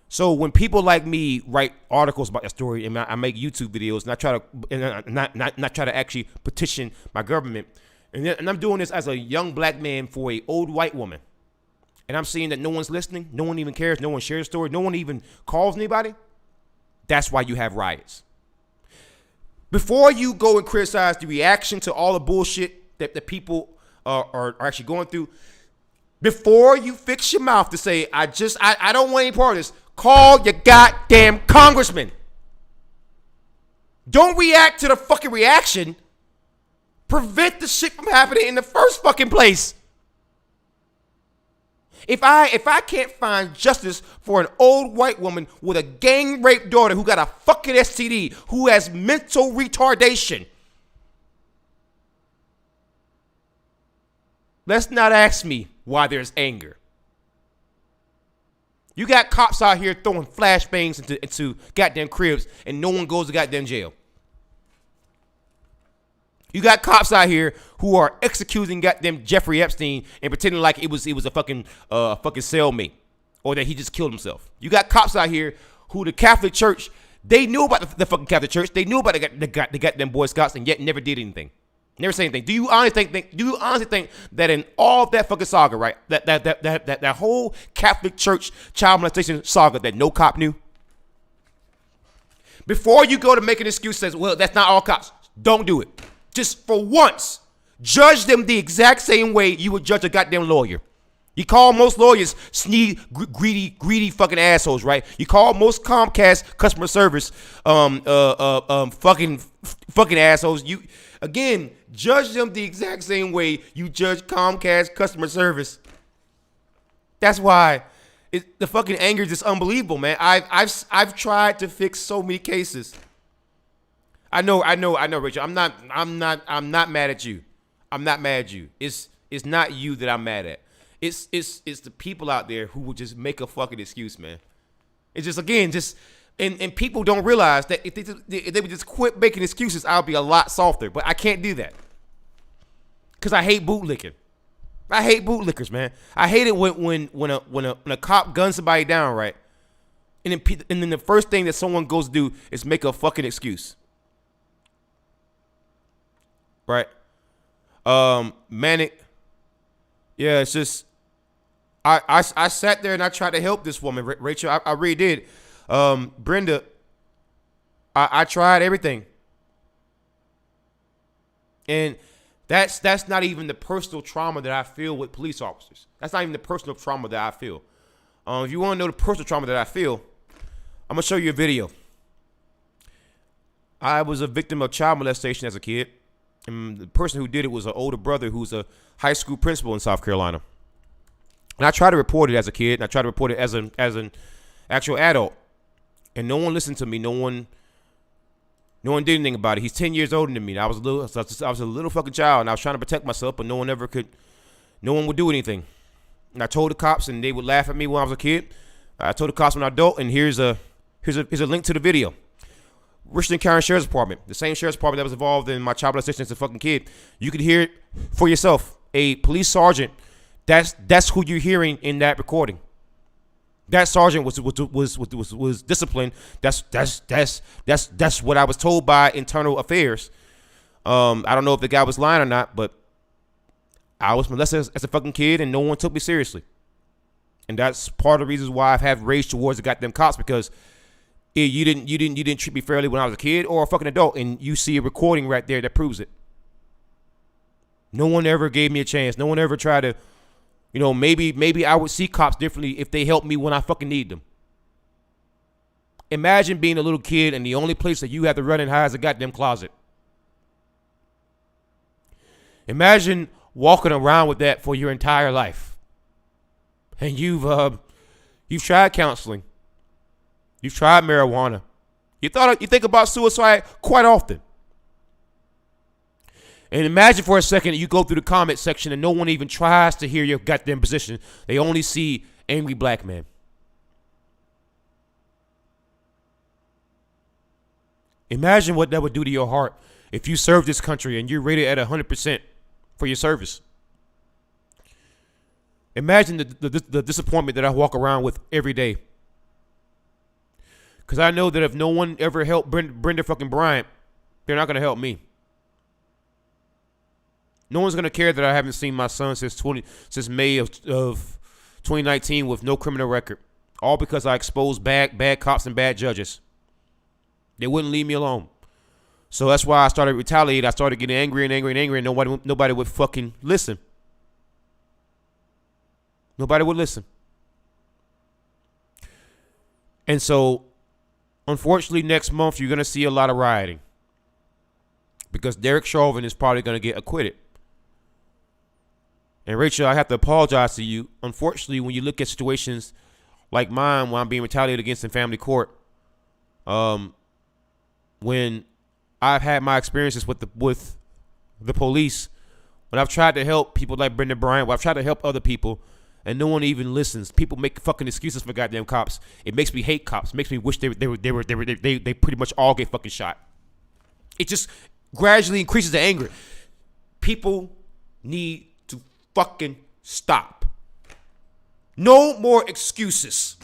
So when people like me write articles about that story and I make YouTube videos and I try to not try to actually petition my government, and I'm doing this as a young black man for a old white woman, and I'm seeing that no one's listening, no one even cares, no one shares the story, no one even calls anybody. That's why you have riots. Before you go and criticize the reaction to all the bullshit that the people are actually going through. Before you fix your mouth to say, I don't want any part of this, call your goddamn congressman. Don't react to the fucking reaction. Prevent the shit from happening in the first fucking place. If I can't find justice for an old white woman with a gang rape daughter who got a fucking STD, who has mental retardation, let's not ask me why there's anger. You got cops out here throwing flashbangs into goddamn cribs and no one goes to goddamn jail. You got cops out here who are executing goddamn Jeffrey Epstein and pretending like it was a fucking cellmate or that he just killed himself. You got cops out here who the Catholic Church, they knew about the fucking Catholic Church, they knew about the goddamn Boy Scouts and yet never did anything. Never say anything. Do you honestly think that in all of that fucking saga, right? That whole Catholic Church child molestation saga that no cop knew? Before you go to make an excuse says, well, that's not all cops. Don't do it. Just for once, judge them the exact same way you would judge a goddamn lawyer. You call most lawyers greedy fucking assholes, right? You call most Comcast customer service fucking assholes. You again judge them the exact same way you judge Comcast customer service. That's why the fucking anger is just unbelievable, man. I've tried to fix so many cases. I know, Rachel. I'm not mad at you. I'm not mad at you. It's not you that I'm mad at. It's the people out there who will just make a fucking excuse, man. It's just and people don't realize that if they would just quit making excuses, I'll be a lot softer. But I can't do that because I hate bootlicking. I hate bootlickers, man. I hate it when a cop guns somebody down, right? And then the first thing that someone goes to do is make a fucking excuse. Right. Manic. Yeah, it's just I sat there and I tried to help this woman, Rachel. I really did. Brenda, I tried everything. And that's not even the personal trauma that I feel with police officers. That's not even the personal trauma that I feel. If you want to know the personal trauma that I feel, I'm gonna show you a video. I was a victim of child molestation as a kid. And the person who did it was an older brother who's a high school principal in South Carolina. And I tried to report it as a kid, and I tried to report it as an actual adult. And no one listened to me. No one did anything about it. He's 10 years older than me. I was a little fucking child, and I was trying to protect myself, but no one would do anything. And I told the cops, and they would laugh at me when I was a kid. I told the cops when I was an adult, and here's a link to the video. Richland County Sheriff's Department, the same Sheriff's Department that was involved in my child molestation as a fucking kid. You could hear it for yourself. A police sergeant, that's who you're hearing in that recording. That sergeant was disciplined. That's what I was told by internal affairs. I don't know if the guy was lying or not, but I was molested as a fucking kid, and no one took me seriously. And that's part of the reasons why I've had rage towards the goddamn cops, because you didn't treat me fairly when I was a kid or a fucking adult, and you see a recording right there that proves it. No one ever gave me a chance. No one ever tried to, maybe I would see cops differently if they helped me when I fucking need them. Imagine being a little kid and the only place that you have to run and hide is a goddamn closet. Imagine walking around with that for your entire life. And you've tried counseling. You've tried marijuana. You think about suicide quite often. And imagine for a second that you go through the comment section and no one even tries to hear your goddamn position. They only see angry black men. Imagine what that would do to your heart if you served this country and you're rated at 100% for your service. Imagine the disappointment that I walk around with every day. Because I know that if no one ever helped Brenda fucking Bryant, they're not going to help me. No one's going to care that I haven't seen my son since May of 2019 with no criminal record. All because I exposed bad cops and bad judges. They wouldn't leave me alone. So that's why I started retaliating. I started getting angry and angry and angry, and nobody would fucking listen. Nobody would listen. And so, unfortunately, next month you're going to see a lot of rioting because Derek Chauvin is probably going to get acquitted. And Rachel, I have to apologize to you. Unfortunately, when you look at situations like mine, when I'm being retaliated against in family court, when I've had my experiences with the police, when I've tried to help people like Brendan Bryant, when I've tried to help other people, and no one even listens. People make fucking excuses for goddamn cops. It makes me hate cops. It makes me wish they pretty much all get fucking shot. It just gradually increases the anger. People need to fucking stop. No more excuses.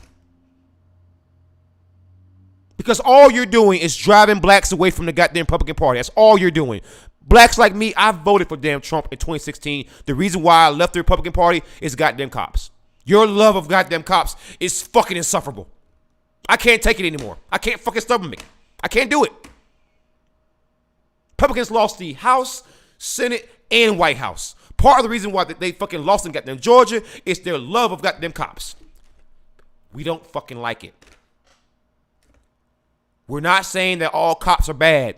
Because all you're doing is driving blacks away from the goddamn Republican Party. That's all you're doing. Blacks like me, I voted for damn Trump in 2016. The reason why I left the Republican Party is goddamn cops. Your love of goddamn cops is fucking insufferable. I can't take it anymore. I can't fucking stomach it. I can't do it. Republicans lost the House, Senate, and White House. Part of the reason why they fucking lost in goddamn Georgia is their love of goddamn cops. We don't fucking like it. We're not saying that all cops are bad.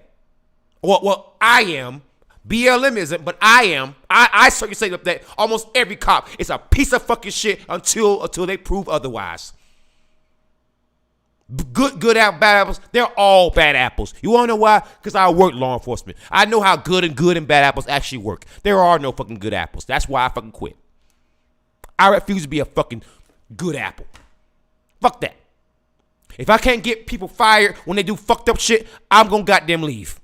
Well, I am. BLM isn't, but I am. I certainly say that almost every cop is a piece of fucking shit until they prove otherwise. Good bad apples, they're all bad apples. You want to know why? Because I work law enforcement. I know how good and bad apples actually work. There are no fucking good apples. That's why I fucking quit. I refuse to be a fucking good apple. Fuck that. If I can't get people fired when they do fucked up shit, I'm gonna goddamn leave.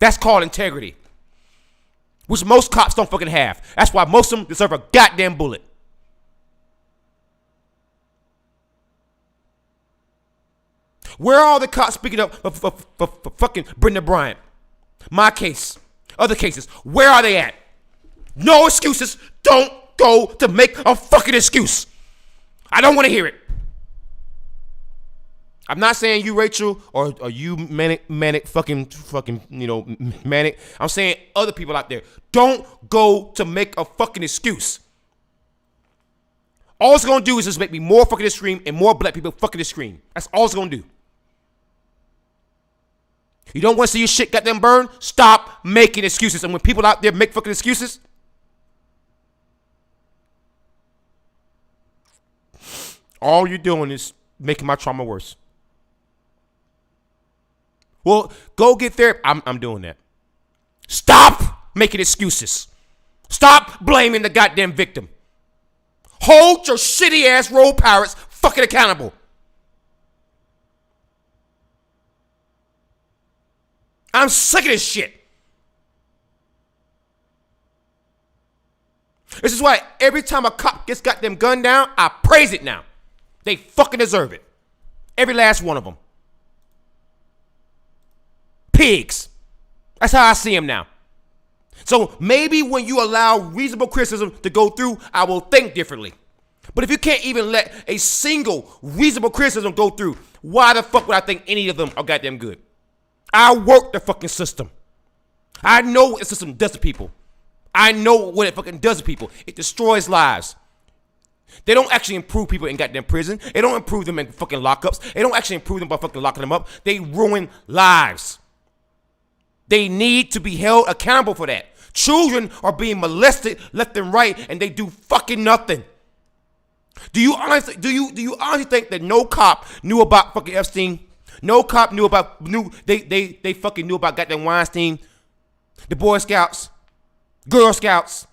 That's called integrity, which most cops don't fucking have. That's why most of them deserve a goddamn bullet. Where are all the cops speaking up for fucking Brendan Bryant? My case, other cases, where are they at? No excuses. Don't go to make a fucking excuse. I don't want to hear it. I'm not saying you, Rachel, or you manic, fucking, manic. I'm saying other people out there. Don't go to make a fucking excuse. All it's going to do is just make me more fucking extreme and more black people fucking extreme. That's all it's going to do. You don't want to see your shit goddamn burned? Stop making excuses. And when people out there make fucking excuses, all you're doing is making my trauma worse. Well, go get therapy. I'm doing that. Stop making excuses. Stop blaming the goddamn victim. Hold your shitty ass road pirates fucking accountable. I'm sick of this shit. This is why every time a cop gets goddamn gunned down, I praise it now. They fucking deserve it. Every last one of them. Pigs. That's how I see them now. So maybe when you allow reasonable criticism to go through, I will think differently. But if you can't even let a single reasonable criticism go through, why the fuck would I think any of them are goddamn good? I work the fucking system. I know what the system does to people. I know what it fucking does to people. It destroys lives. They don't actually improve people in goddamn prison. They don't improve them in fucking lockups. They don't actually improve them by fucking locking them up. They ruin lives. They need to be held accountable for that. Children are being molested left and right, and they do fucking nothing. Do you honestly think that no cop knew about fucking Epstein? No cop they fucking knew about goddamn Weinstein, the Boy Scouts, Girl Scouts,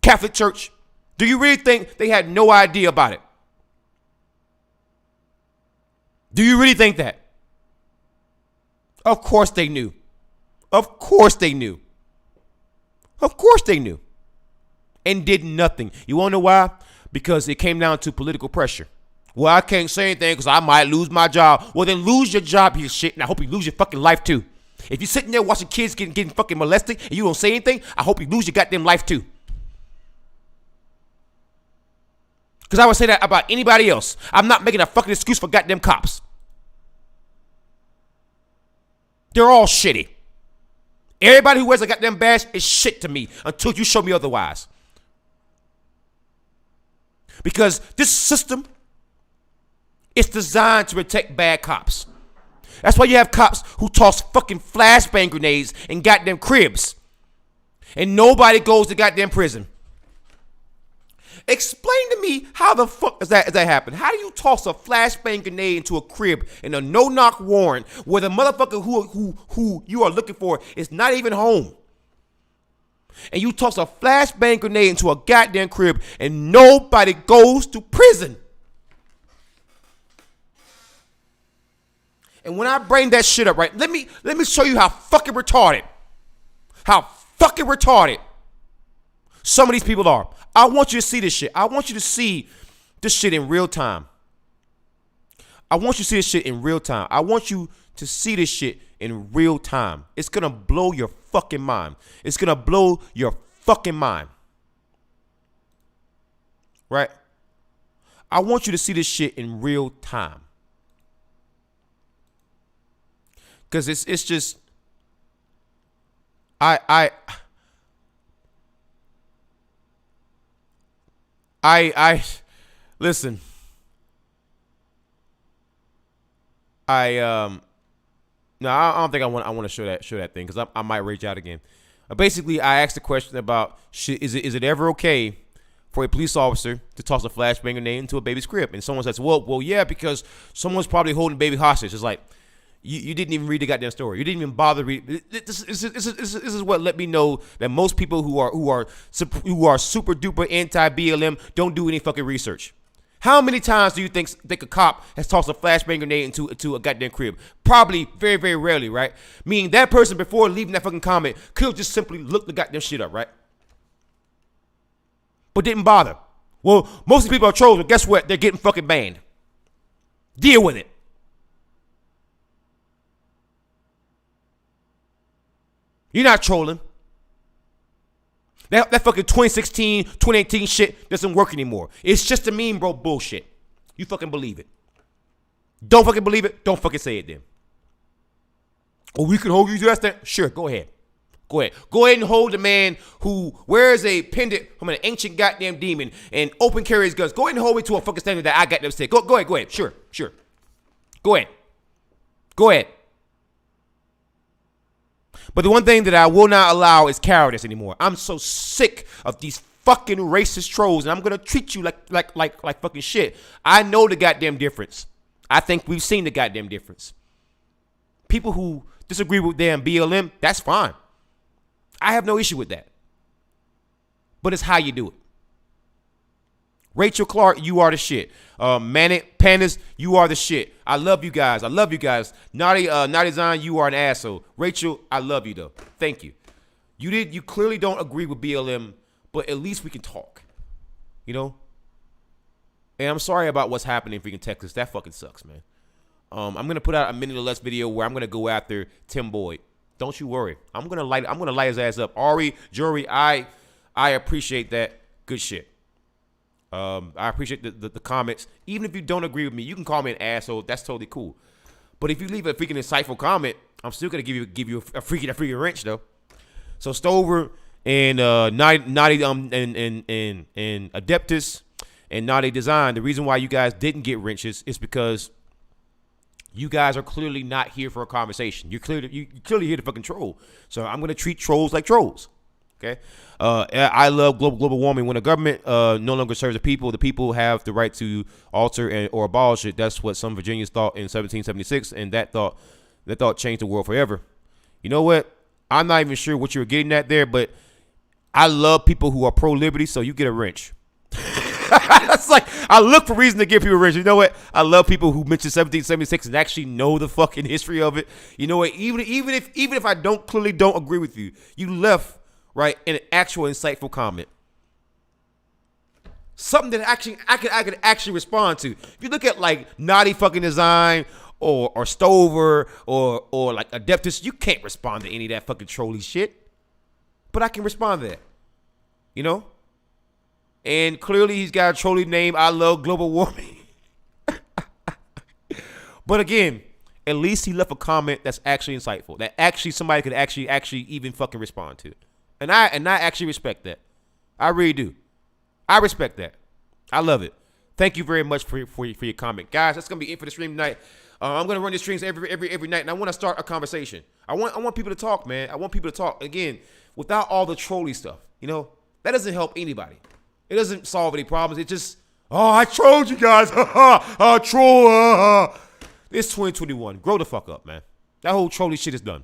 Catholic Church. Do you really think they had no idea about it? Do you really think that? Of course they knew. Of course they knew. Of course they knew. And did nothing. You want to know why? Because it came down to political pressure. Well, I can't say anything because I might lose my job. Well, then lose your job, you shit, and I hope you lose your fucking life too. If you're sitting there watching kids getting fucking molested and you don't say anything, I hope you lose your goddamn life too. Because I would say that about anybody else. I'm not making a fucking excuse for goddamn cops. They're all shitty. Everybody who wears a goddamn badge is shit to me until you show me otherwise. Because this system is designed to protect bad cops. That's why you have cops who toss fucking flashbang grenades in goddamn cribs. And nobody goes to goddamn prison. Explain to me how the fuck does that happen? How do you toss a flashbang grenade into a crib in a no-knock warrant where the motherfucker who you are looking for is not even home? And you toss a flashbang grenade into a goddamn crib and nobody goes to prison. And when I bring that shit up, right, let me show you how fucking retarded some of these people are. I want you to see this shit. I want you to see this shit in real time. I want you to see this shit in real time. I want you to see this shit in real time. It's going to blow your fucking mind. It's going to blow your fucking mind. Right? I want you to see this shit in real time. Because it's just, I listen. No, I don't think I want to show that thing because I might rage out again. Basically, I asked the question about is it ever okay for a police officer to toss a flashbang grenade into a baby's crib? And someone says, well, yeah, because someone's probably holding baby hostage. It's like you didn't even read the goddamn story. You didn't even bother read. This is what let me know that most people who are super duper anti-BLM don't do any fucking research. How many times do you think a cop has tossed a flashbang grenade into a goddamn crib? Probably very, very rarely, right? Meaning that person before leaving that fucking comment could have just simply looked the goddamn shit up, right? But didn't bother. Well, most of the people are trolls, but guess what? They're getting fucking banned. Deal with it. You're not trolling. That fucking 2016, 2018 shit doesn't work anymore. It's just a meme, bro. Bullshit. You fucking believe it. Don't fucking believe it. Don't fucking say it then. Oh, we can hold you to that stand? Sure, go ahead. Go ahead. Go ahead and hold the man who wears a pendant from an ancient goddamn demon and open carries guns. Go ahead and hold me to a fucking standard that I got them say. Go ahead. Sure. Go ahead. But the one thing that I will not allow is cowardice anymore. I'm so sick of these fucking racist trolls, and I'm gonna treat you like fucking shit. I know the goddamn difference. I think we've seen the goddamn difference. People who disagree with damn BLM, that's fine. I have no issue with that. But it's how you do it. Rachel Clark, you are the shit. Manic Pandas, you are the shit. I love you guys. Naughty Zahn, you are an asshole. Rachel, I love you though. Thank you. You clearly don't agree with BLM, but at least we can talk. You know? And I'm sorry about what's happening in freaking Texas. That fucking sucks, man. I'm gonna put out a minute or less video where I'm gonna go after Tim Boyd. Don't you worry. I'm gonna light his ass up. Ari, Jury, I appreciate that. Good shit. I appreciate the comments. Even if you don't agree with me, you can call me an asshole. That's totally cool. But if you leave a freaking insightful comment, I'm still gonna give you a freaking wrench though. So Stover and Naughty and Adeptus and Naughty Design. The reason why you guys didn't get wrenches is because you guys are clearly not here for a conversation. You're clearly here to fucking troll. So I'm gonna treat trolls like trolls. Okay. I love global warming. When the government no longer serves the people have the right to alter or abolish it. That's what some Virginians thought in 1776, and that thought changed the world forever. You know what? I'm not even sure what you were getting at there, but I love people who are pro-liberty, so you get a wrench. That's like, I look for reason to give people a wrench. You know what? I love people who mention 1776 and actually know the fucking history of it. You know what? Even if I clearly don't agree with you, you left right in an actual insightful comment. Something that I could actually respond to. If you look at like Naughty fucking Design or Stover or like Adeptus, you can't respond to any of that fucking trolly shit. But I can respond to that. You know? And clearly he's got a trolley name. I love global warming. But again, at least he left a comment that's actually insightful, that actually somebody could actually even fucking respond to. And I actually respect that. I really do. I respect that. I love it. Thank you very much for your comment, guys. That's gonna be it for the stream tonight. I'm gonna run these streams every night, and I want to start a conversation. I want people to talk, man. I want people to talk again without all the trolly stuff. You know, that doesn't help anybody. It doesn't solve any problems. It just, oh, I trolled you guys. Troll. It's 2021. Grow the fuck up, man. That whole trolly shit is done.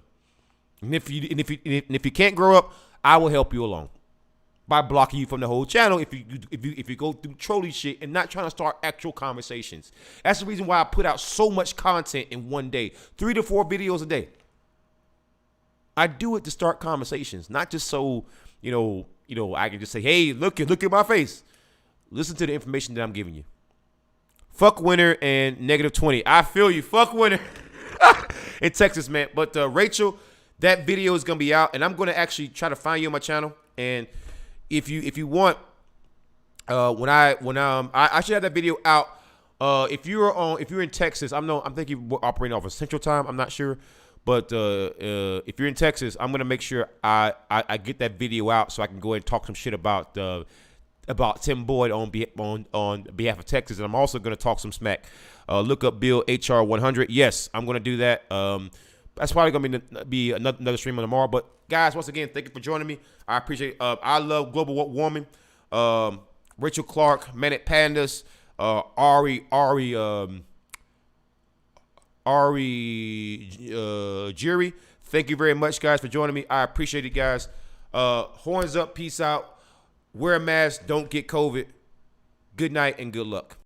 And if you can't grow up, I will help you along by blocking you from the whole channel if you go through trolling shit and not trying to start actual conversations. That's the reason why I put out so much content in one day, 3 to 4 videos a day. I do it to start conversations, not just so I can just say, hey, look at my face. Listen to the information that I'm giving you. Fuck winter and -20. I feel you. Fuck winter in Texas, man. But Rachel, that video is gonna be out, and I'm gonna actually try to find you on my channel. And if you want, when I should have that video out. If you're in Texas, I think you're operating off of Central Time. I'm not sure, but if you're in Texas, I'm gonna make sure I get that video out so I can go ahead and talk some shit about Tim Boyd on behalf of Texas, and I'm also gonna talk some smack. Look up Bill HR 100. Yes, I'm gonna do that. That's probably gonna be another stream on tomorrow. But guys, once again, thank you for joining me. I appreciate. I love global warming. Rachel Clark, Manic Pandas, Ari Jerry. Thank you very much, guys, for joining me. I appreciate it, guys. Horns up, peace out. Wear a mask, don't get COVID. Good night and good luck.